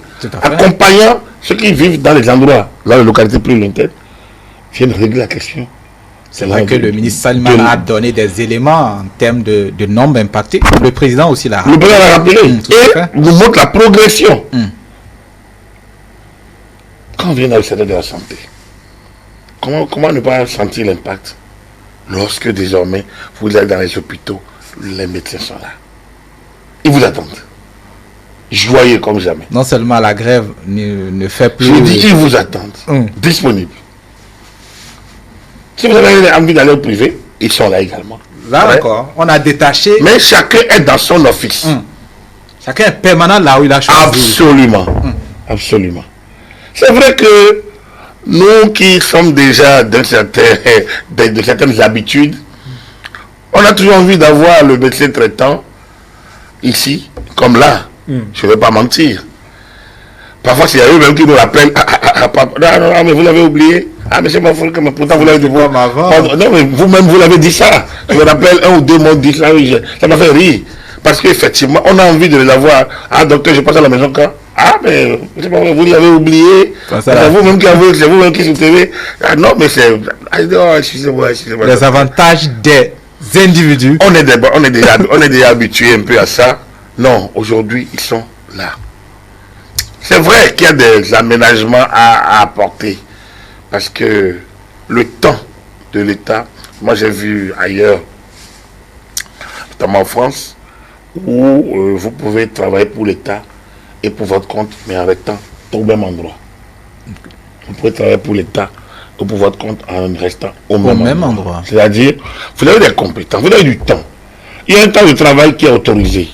accompagnant ceux qui vivent dans les endroits, dans les localités plus lointaines, viennent régler la question. C'est vrai que le ministre Salman a donné des éléments en termes de nombre impactés. Le président aussi l'a rappelé. Le président l'a rappelé. Et nous montre la progression. Quand on vient dans le secteur de la santé, comment ne pas sentir l'impact lorsque désormais vous allez dans les hôpitaux, les médecins sont là. Ils vous attendent. Joyeux comme jamais. Non seulement la grève ne fait plus... Je dis qu'ils vous attendent. Disponibles. Si vous avez envie d'aller au privé, ils sont là également. Là encore, on a détaché... Mais chacun est dans son office. Chacun est permanent là où il a choisi. Absolument. Absolument. C'est vrai que nous qui sommes déjà de certaines habitudes, on a toujours envie d'avoir le médecin traitant ici, comme là. Je ne vais pas mentir. Parfois, c'est eux-mêmes qui nous rappellent. Non, mais vous l'avez oublié. Ah, mais c'est ma faute, pourtant vous l'avez dit. Non, mais vous-même, vous l'avez dit ça. Je me rappelle, 1 ou 2 mots dit ça. Ça m'a fait rire. Parce qu'effectivement, on a envie de les avoir. Ah, docteur, je passe à la maison quand? Ah, mais c'est pas vrai, vous l'avez oublié. C'est vous-même qui avez, c'est vous-même qui soutenez. Ah, non, mais c'est. Excusez-moi. Les avantages des individus. On est déjà habitué un peu à ça. Non, aujourd'hui, ils sont là. C'est vrai qu'il y a des aménagements à apporter. Parce que le temps de l'État, moi j'ai vu ailleurs, notamment en France, où vous pouvez travailler pour l'État et pour votre compte, mais en restant au même endroit. Vous pouvez travailler pour l'État et pour votre compte en restant au même endroit. C'est-à-dire, vous avez des compétences, vous avez du temps. Il y a un temps de travail qui est autorisé,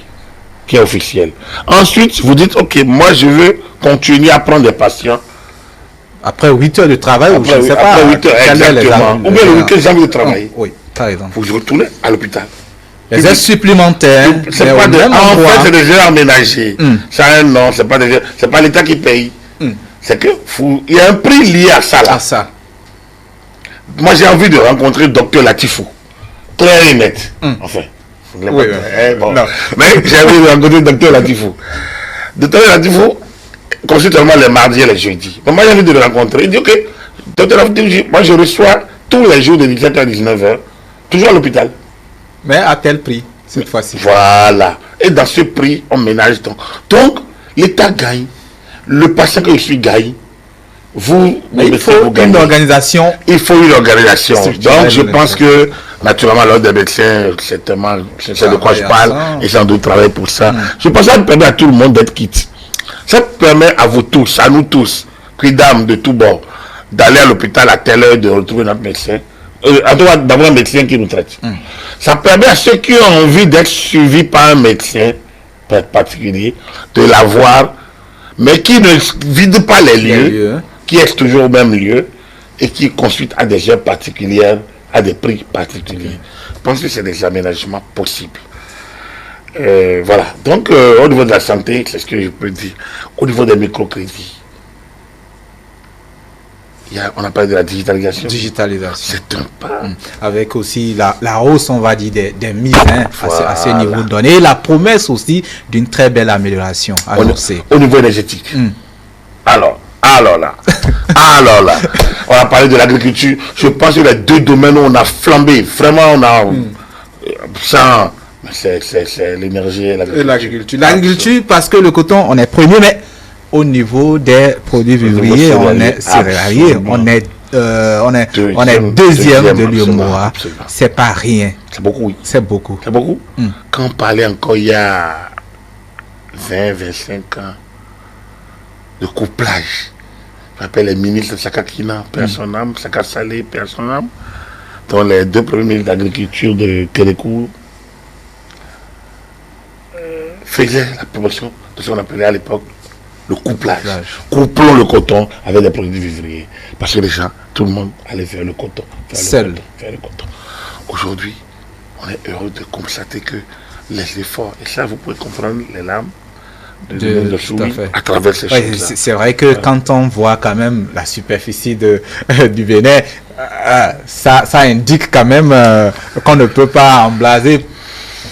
qui est officiel. Ensuite, vous dites, ok, moi je veux continuer à prendre des patients. Après 8 heures de travail, ou je ne sais pas. Après 8 heures, exactement. Ou bien le week-end, j'ai envie de travailler. Oui, par exemple. Vous retournez à l'hôpital. Les heures supplémentaires. C'est pas de. En fait, c'est des heures aménagées. Ça a un nom, c'est pas l'État qui paye. C'est que il y a un prix lié à ça là. Moi, j'ai envie de rencontrer Dr Latifou. Clair et net. Enfin. Oui, bon. Mais j'ai envie de rencontrer Dr Latifou. Dr Latifou consulte seulement les mardis et les jeudis. Mais moi, j'ai envie de le rencontrer. Il dit, ok, Dr Latifou, moi, je reçois tous les jours de 17h à 19h toujours à l'hôpital. Mais à tel prix, cette fois-ci. Voilà. Et dans ce prix, on ménage donc l'État gagne, le patient que je suis gagne, vous, il faut une organisation. Il faut une organisation. Donc je pense que, naturellement, l'ordre des médecins, c'est de quoi je parle, et sans doute travailler pour ça. Je pense que ça permet à tout le monde d'être quitte. Ça permet à vous tous, à nous tous, quidam de tout bord, d'aller à l'hôpital à telle heure, de retrouver notre médecin. En tout cas, d'avoir un médecin qui nous traite. Ça permet à ceux qui ont envie d'être suivis par un médecin particulier, de l'avoir, mais qui ne vide pas les lieux, qui est toujours au même lieu, et qui consulte à des heures particulières, à des prix particuliers. Je pense que c'est des aménagements possibles. Voilà. Donc, au niveau de la santé, c'est ce que je peux dire. Au niveau des microcrédits, on a parlé de la digitalisation. C'est un pas. Avec aussi la hausse, on va dire, des mises voilà. à ce niveau donné. Et la promesse aussi d'une très belle amélioration annoncée. Au niveau énergétique. Alors là, on a parlé de l'agriculture. Je pense que les deux domaines où on a flambé. Vraiment, on a... C'est l'énergie et l'agriculture. L'agriculture, parce que le coton, on est premier, mais au niveau des produits vivriers, on est céréalier, on est deuxième de l'UEMOA. C'est pas rien. C'est beaucoup, oui. C'est beaucoup. C'est beaucoup. Quand on parlait encore il y a 20, 25 ans de couplage, je rappelle les ministres Sakakina, Personnam, Sakasalé, Personnam, dont les deux premiers ministres d'agriculture de Kérékou faisaient la promotion de ce qu'on appelait à l'époque le couplage. Couplons le coton avec des produits vivriers. Parce que les gens, tout le monde allait vers le coton. Vers le coton. Aujourd'hui, on est heureux de constater que les efforts, et ça vous pouvez comprendre les larmes de Soumi à travers ces choses-là. C'est vrai que quand on voit quand même la superficie du Bénin, ça indique quand même qu'on ne peut pas emblaser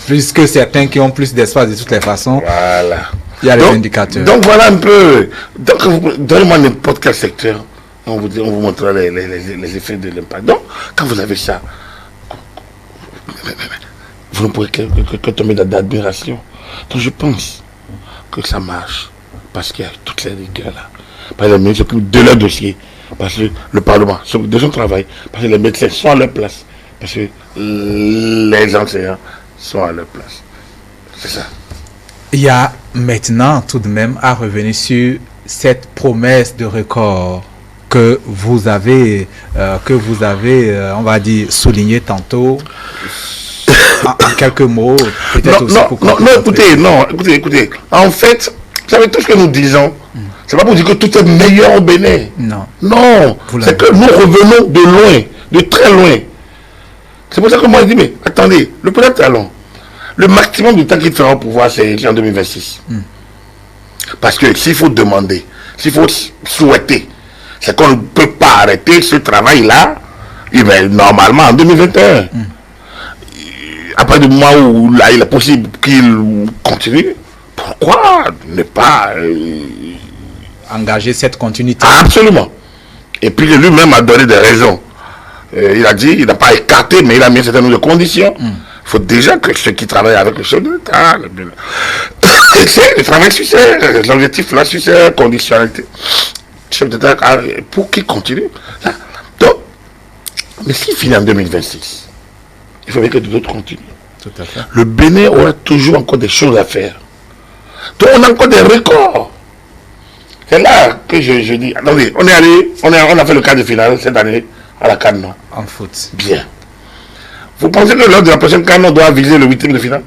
plus que certains qui ont plus d'espace de toutes les façons. Voilà. Il y a les indicateurs. Donc voilà un peu. Donc donnez-moi n'importe quel secteur. On vous montrera les effets de l'impact. Donc, quand vous avez ça, vous ne pourrez que tomber d'admiration. Donc je pense que ça marche. Parce qu'il y a toutes les rigueurs là. Parce que les ministres s'occupent de leur dossier. Parce que le Parlement s'occupe de son travail. Parce que les médecins sont à leur place. Parce que les enseignants sont à leur place. C'est ça. Il y a maintenant tout de même à revenir sur cette promesse de record que vous avez, on va dire, souligné tantôt. En quelques mots, peut-être aussi écoutez. En fait, vous savez, tout ce que nous disons, c'est pas pour dire que tout est meilleur au Bénin. Non. C'est que nous revenons de loin, de très loin. C'est pour ça que moi je dis, mais attendez, le peut-être talent. Le maximum du temps qu'il fera au pouvoir, c'est en 2026. Parce que s'il faut demander, s'il faut souhaiter, c'est qu'on ne peut pas arrêter ce travail-là, normalement en 2021. À partir du moment où là, il est possible qu'il continue, pourquoi ne pas engager cette continuité? Absolument. Et puis lui-même a donné des raisons. Il a dit, il n'a pas écarté, mais il a mis un certain nombre de conditions. Il faut déjà que ceux qui travaillent avec le chef de l'État, le travail succès, l'objectif, la succès, conditionnalité, chef d'État, pour qu'il continue. Donc, mais s'il finit en 2026, il faudrait que d'autres continuent. Tout à fait. Le Bénin aura toujours encore des choses à faire. Donc, on a encore des records. C'est là que je dis, attendez, on a fait le quart de finale cette année à la CAN, non? En foot. Bien. Vous pensez que lors de la prochaine CAN, on doit viser le 8e de finale?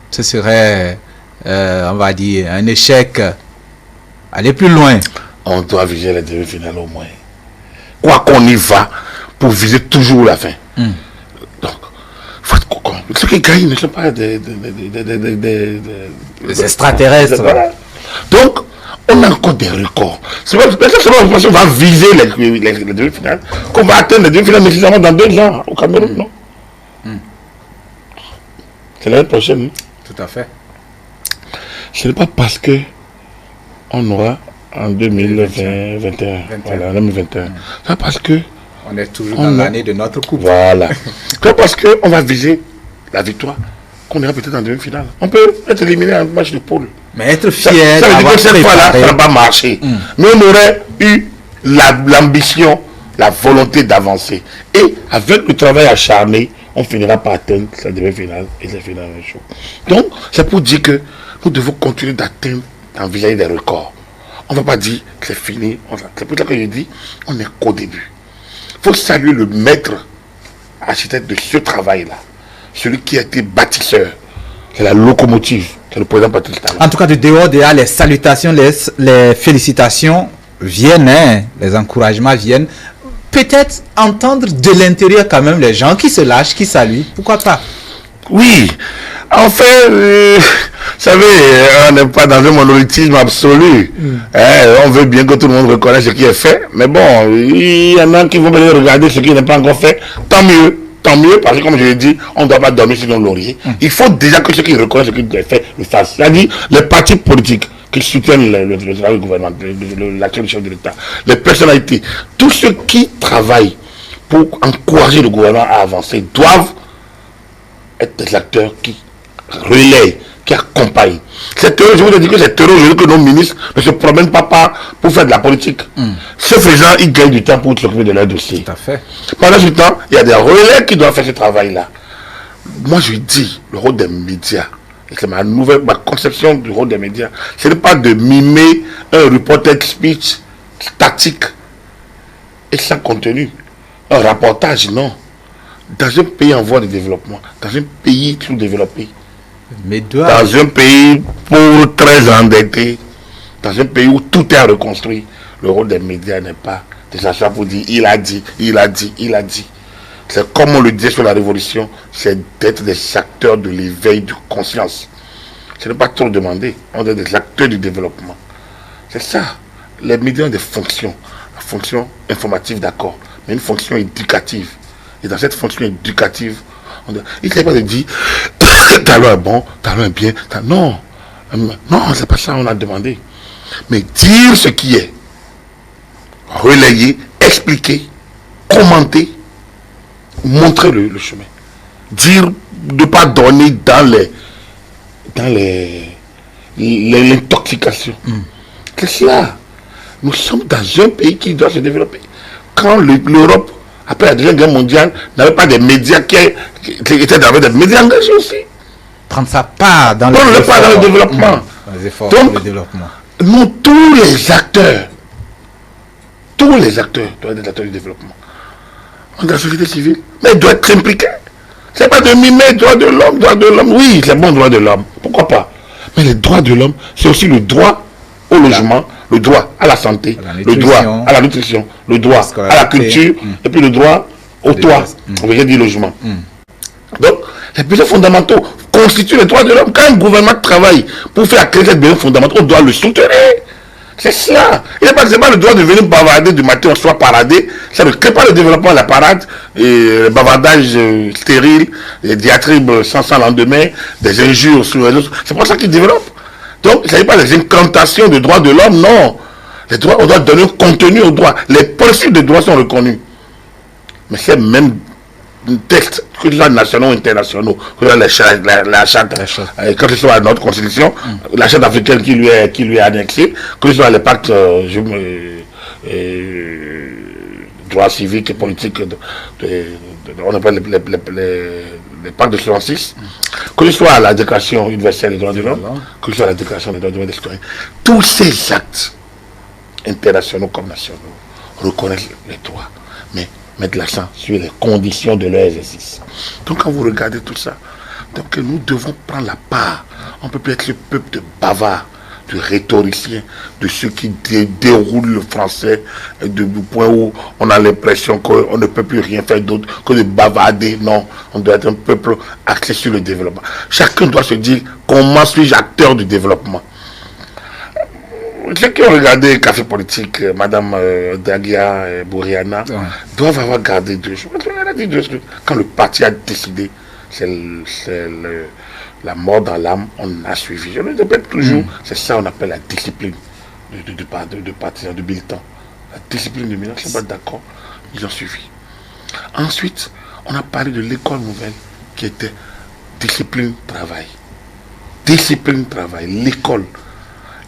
Ce serait, on va dire, un échec. Aller plus loin. On doit viser les demi-finales au moins. Quoi qu'on y va, pour viser toujours la fin. Donc, ceux qui gagnent ne sont pas des extraterrestres. Donc, on a encore des records. C'est pas parce qu'on va viser les demi-finales qu'on va atteindre les demi-finales nécessairement dans 2 ans au Cameroun, non? C'est l'année prochaine. Tout à fait. Ce n'est pas parce que on aura en 2021, voilà, 2021. C'est parce que On est toujours dans l'année de notre coupe. Voilà. Parce qu'on va viser la victoire, qu'on ira peut-être en demi-finale. On peut être éliminé en match de poule. Mais être fier, ça veut dire que cette fois-là, ça n'a pas marché. Mais on aurait eu l'ambition, la volonté d'avancer. Et avec le travail acharné, on finira par atteindre sa demi-finale et sa finale un jour. Donc, c'est pour dire que nous devons continuer d'atteindre, d'envisager des records. On ne va pas dire que c'est fini. C'est pour ça que je dis, on n'est qu'au début. Il faut saluer le maître architecte de ce travail-là. Celui qui a été bâtisseur. C'est la locomotive. C'est le président Patrice Talon. En tout cas, de dehors, les salutations, les félicitations viennent, hein, les encouragements viennent. Peut-être entendre de l'intérieur quand même les gens qui se lâchent, qui saluent. Pourquoi pas? Oui. En fait, vous savez, on n'est pas dans un monolithisme absolu. On veut bien que tout le monde reconnaisse ce qui est fait. Mais bon, il y en a qui vont venir regarder ce qui n'est pas encore fait. Tant mieux. Tant mieux, parce que comme je l'ai dit, on ne doit pas dormir sur nos lauriers. Il faut déjà que ceux qui reconnaissent ce qui est fait le fassent. C'est-à-dire les partis politiques qui soutiennent le travail du gouvernement, l'action du chef de l'État, les personnalités, tous ceux qui travaillent pour encourager le gouvernement à avancer doivent être des acteurs qui relayent, qui accompagnent. C'est heureux, je vous ai dit que c'est heureux aujourd'hui que nos ministres ne se promènent pas pour faire de la politique. Ce faisant, ils gagnent du temps pour s'occuper de leur dossier. Tout à fait. Pendant ce temps, il y a des relais qui doivent faire ce travail-là. Moi, je dis, le rôle des médias, c'est ma conception du rôle des médias, ce n'est pas de mimer un reported speech statique et sans contenu. Un reportage, non. Dans un pays en voie de développement, dans un pays sous-développé, dans un pays pauvre, très endetté, dans un pays où tout est à reconstruire, le rôle des médias n'est pas de s'asseoir pour dire il a dit, il a dit, il a dit. C'est comme on le disait sur la révolution, c'est d'être des acteurs de l'éveil de conscience. Ce n'est pas trop demandé, on est des acteurs du développement. C'est ça. Les médias ont des fonctions. La fonction informative, d'accord, mais une fonction éducative. Et dans cette fonction éducative, il ne s'agit pas de dire talent est bon, talent est bien. Non, non, c'est pas ça qu'on a demandé. Mais dire ce qui est, relayer, expliquer, commenter, montrer le chemin. Dire, ne pas donner dans l'intoxication. C'est cela. Nous sommes dans un pays qui doit se développer. Quand l'Europe, après la Deuxième Guerre mondiale, n'avait pas des médias qui étaient dans des médias engagés aussi. Prendre sa part dans le développement. Les efforts donc, pour le développement. Nous, tous les acteurs doivent être des acteurs du développement. De la société civile, mais ils doivent être impliqués. C'est pas de mimer droit de l'homme, oui, c'est bon droit de l'homme, pourquoi pas. Mais les droits de l'homme, c'est aussi le droit au logement, le droit à la santé, le droit à la nutrition, le droit à la culture, et puis le droit au toit, on veut dire logement. Donc, les besoins fondamentaux constituent les droits de l'homme. Quand un gouvernement travaille pour faire acquérir les besoins fondamentaux, on doit le soutenir. C'est cela. Il n'est pas le droit de venir bavarder du matin au soir, parader. Ça ne crée pas le développement, la parade, et le bavardage stérile, les diatribes sans lendemain, des injures sur les autres. C'est pas ça qui développe. Donc, il ne s'agit pas des incantations de droits de l'homme, non. Les droits, on doit donner un contenu aux droits. Les principes de droits sont reconnus. Mais c'est même textes, que ce soit nationaux ou internationaux, que ce soit la charte, que ce soit notre constitution, la charte africaine qui lui est annexée, que ce soit les pactes droits civiques et politiques, on appelle les pactes de 66, que ce soit la déclaration universelle des droits de l'homme, que ce soit la déclaration des droits de l'homme des citoyens, tous ces actes internationaux comme nationaux reconnaissent les droits, mais mettre l'accent sur les conditions de leur exercice. Donc quand vous regardez tout ça, donc nous devons prendre la part. On ne peut plus être le peuple de bavards, de rhétoriciens, de ceux qui déroulent le français du point où on a l'impression qu'on ne peut plus rien faire d'autre que de bavarder. Non, on doit être un peuple axé sur le développement. Chacun doit se dire comment suis-je acteur du développement. Ceux qui ont regardé Café Politique, Madame Dagia et Bouriana, doivent avoir gardé deux choses. Elle a dit deux choses. Quand le parti a décidé, c'est la mort dans l'âme, on a suivi. Je le répète toujours, c'est ça qu'on appelle la discipline de partisans, de militants. La discipline de militants, ils ne sont pas d'accord, ils ont suivi. Ensuite, on a parlé de l'école nouvelle qui était discipline, travail. Discipline, travail, l'école.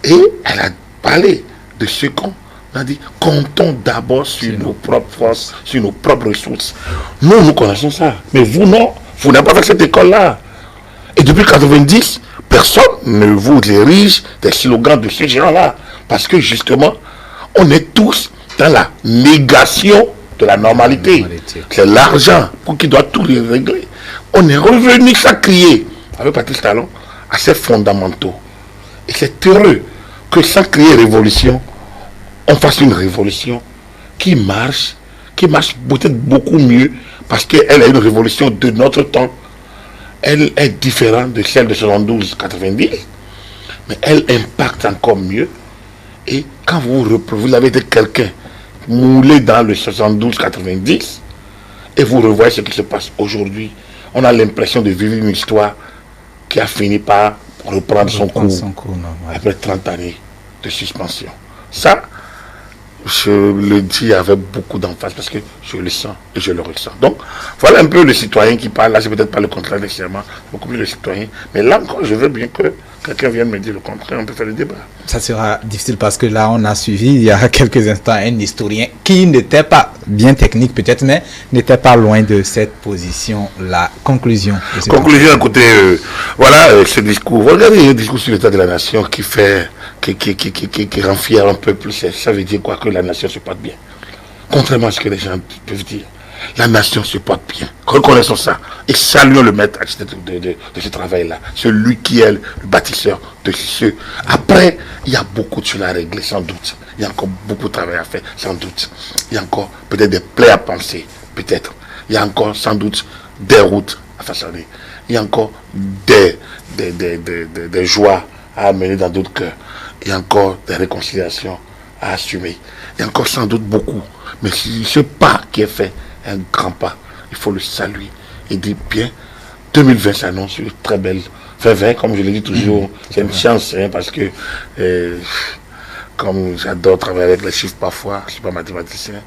Et elle a parlé de ce qu'on a dit, comptons d'abord sur nos propres forces, sur nos propres ressources. Nous connaissons ça. Mais vous, non. Vous n'avez pas fait cette école-là. Et depuis 90, personne ne vous érige des slogans de ces gens-là. Parce que justement, on est tous dans la négation de la normalité. C'est l'argent pour qui doit tout régler. On est revenu s'acrier avec Patrice Talon à ces fondamentaux. Et c'est heureux que sans crier révolution, on fasse une révolution qui marche peut-être beaucoup mieux parce qu'elle est une révolution de notre temps. Elle est différente de celle de 72-90, mais elle impacte encore mieux. Et quand vous avez été quelqu'un moulé dans le 72-90 et vous revoyez ce qui se passe aujourd'hui, on a l'impression de vivre une histoire qui a fini par reprendre son cours après 30 années de suspension. Ça, je le dis avec beaucoup d'emphase parce que je le sens et je le ressens. Donc, voilà un peu le citoyen qui parle. Là, c'est peut-être pas le contraire nécessairement, beaucoup plus le citoyen. Mais là encore, je veux bien que quelqu'un vienne me dire le contraire, on peut faire le débat. Ça sera difficile parce que là, on a suivi il y a quelques instants un historien qui n'était pas bien technique peut-être, mais n'était pas loin de cette position. La conclusion. Conclusion, écoutez, voilà ce discours. Regardez le discours sur l'état de la nation qui fait, qui rend fier un peu plus. Ça veut dire quoi? Que la nation se porte bien. Contrairement à ce que les gens peuvent dire. La nation se porte bien. Reconnaissons ça. Et saluons le maître de ce travail-là. Celui qui est le bâtisseur de ce. Après, il y a beaucoup de choses à régler, sans doute. Il y a encore beaucoup de travail à faire, sans doute. Il y a encore peut-être des plaies à penser, peut-être. Il y a encore sans doute des routes à façonner. Il y a encore des joies à amener dans d'autres cœurs. Il y a encore des réconciliations à assumer. Il y a encore sans doute beaucoup. Mais ce pas qui est fait, un grand pas, il faut le saluer et dire bien, 2020 s'annonce une très belle 2020, comme je le dis toujours, c'est une chance, hein, parce que comme j'adore travailler avec les chiffres parfois, je ne suis pas mathématicien,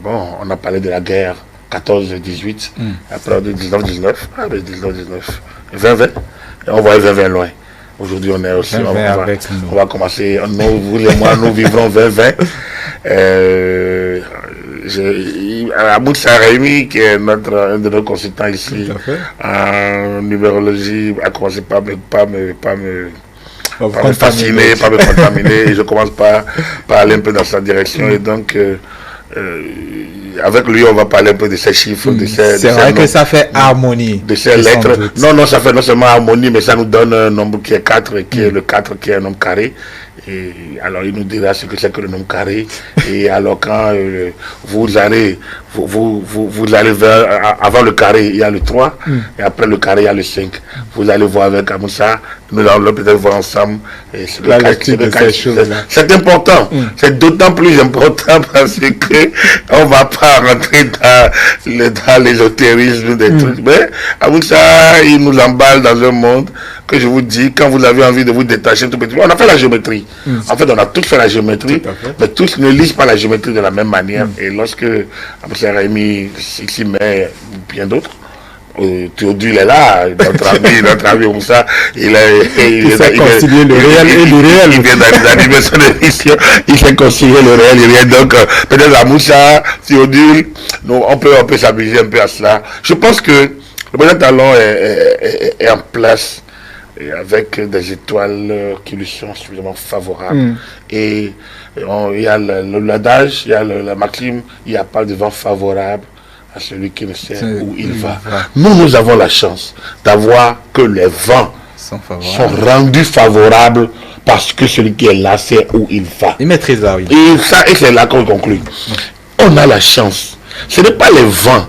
bon, on a parlé de la guerre 14-18, après 19-19, 20-20, et on voit 20-20 loin. Aujourd'hui, on est aussi, on va commencer, nous, vous et moi, nous vivrons 20-20. Amoud Saremi, qui est un de nos consultants ici en numérologie, a commencé par me fasciner, par me contaminer, et je commence par aller un peu dans sa direction. Et donc, avec lui, on va parler un peu de ces chiffres, de ces. C'est vrai que ça fait harmonie. De ces lettres. Non, ça fait non seulement harmonie, mais ça nous donne un nombre qui est 4, qui est le 4, qui est un nombre carré. Et alors, il nous dira ce que c'est que le nombre carré. Et alors, quand vous allez vers, avant le carré, il y a le 3, et après le carré, il y a le 5. Vous allez voir avec Amoussa, nous allons peut-être voir ensemble. C'est important. C'est d'autant plus important parce que on ne va pas rentrer dans l'ésotérisme des trucs. Mais Amoussa, il nous emballe dans un monde que je vous dis, quand vous avez envie de vous détacher tout petit peu, on a fait la géométrie. En fait, on a tous fait la géométrie, mais tous ne lisent pas la géométrie de la même manière. Et lorsque Aboussé Rémi s'y met bien d'autres, Théodule est là, notre ami Moussa, il sait concilier le réel et l'irréel. Il vient d'animer son émission, il sait concilier le réel et l'irréel. Donc, peut-être à Moussa, Théodule, on peut s'amuser un peu à cela. Je pense que le président Talon est en place et avec des étoiles qui lui sont suffisamment favorables. Et il y a l'adage, il y a la maxime, il n'y a pas de vent favorable à celui qui ne sait où il va. Nous avons la chance d'avoir que les vents sont rendus favorables parce que celui qui est là sait où il va. Il maîtrise là, oui. Et c'est là qu'on conclut. On a la chance. Ce n'est pas les vents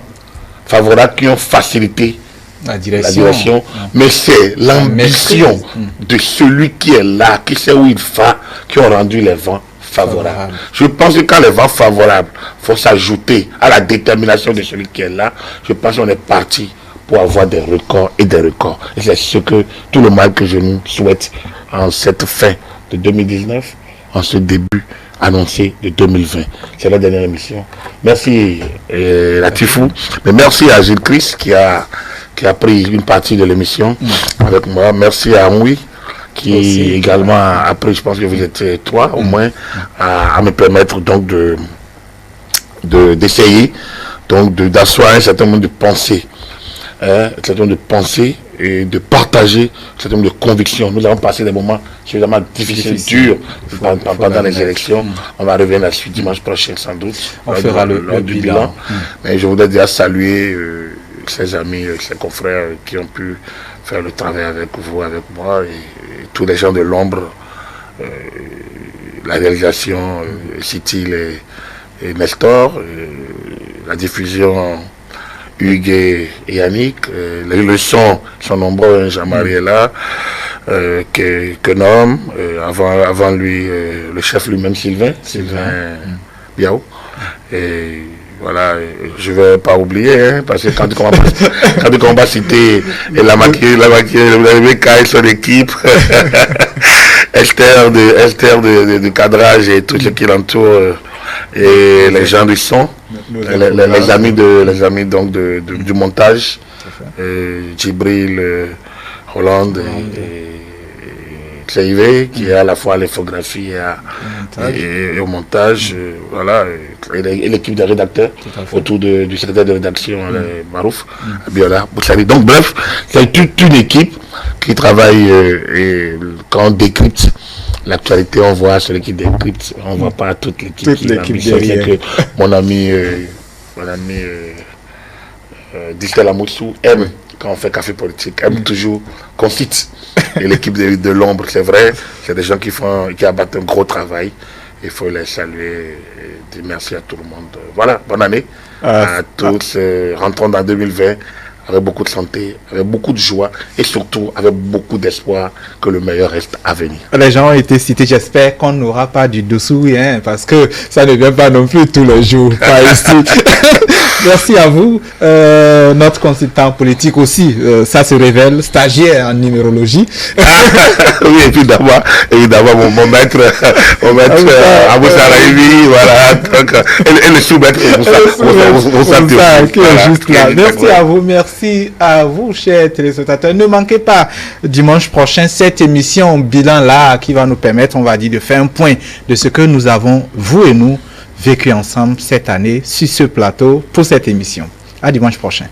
favorables qui ont facilité la direction, mais c'est l'ambition de celui qui est là, qui sait où il va, qui ont rendu les vents favorables. Je pense que quand les vents favorables faut s'ajouter à la détermination de celui qui est là, je pense qu'on est parti pour avoir des records et des records. Et c'est ce que tout le mal que je nous souhaite en cette fin de 2019, en ce début annoncé de 2020. C'est la dernière émission. Merci Latifou, mais merci à Gilles Christ qui a pris une partie de l'émission avec moi. Merci à Moui qui aussi, également a pris, je pense que vous êtes trois au moins, à me permettre donc d'essayer donc d'asseoir un certain nombre de pensées, un certain nombre de pensées et de partager un certain nombre de convictions. Nous avons passé des moments suffisamment difficiles, durs pendant les élections. On va revenir là-dessus dimanche prochain sans doute. On fera le bilan. Mais je voudrais déjà saluer ses amis, ses confrères qui ont pu faire le travail avec vous, avec moi et tous les gens de l'ombre, la réalisation, City et Nestor, la diffusion Hugues et Yannick, les leçons sont nombreux, Jean-Marie est là, que nomme, avant lui, le chef lui-même Sylvain Biao. Et voilà, je ne vais pas oublier, parce que quand on va citer la Rebecca et son équipe, Esther de cadrage et tout ce qui l'entoure, et les gens du son, les amis donc du montage, Djibril, Hollande et Cléivé, qui est à la fois à l'infographie et au montage, voilà, et l'équipe des rédacteurs autour du secrétaire de rédaction, Marouf, Biola, Boussali. Donc bref, c'est toute une équipe qui travaille et quand on décrypte l'actualité, on voit celui qui décrypte, on ne voit pas toute l'équipe derrière. Que mon ami Distel Amoussou aime, quand on fait café politique, aime toujours qu'on cite. Et l'équipe de l'ombre, c'est vrai, c'est des gens qui abattent un gros travail. Il faut les saluer et dire merci à tout le monde. Voilà, bonne année à tous. Rentrons dans 2020 avec beaucoup de santé, avec beaucoup de joie et surtout avec beaucoup d'espoir que le meilleur reste à venir. Les gens ont été cités, j'espère qu'on n'aura pas du dessous, hein, parce que ça ne vient pas non plus tous les jours, pas ici. Merci à vous, notre consultant politique aussi, ça se révèle, stagiaire en numérologie. Oui, évidemment, mon maître Aboussa Raïvi, voilà, donc, et le sous-maître Moussa qui est juste là. Merci à vous, merci à vous, chers téléspectateurs. Ne manquez pas dimanche prochain cette émission bilan là qui va nous permettre, on va dire, de faire un point de ce que nous avons, vous et nous, vécu ensemble cette année sur ce plateau pour cette émission. À dimanche prochain.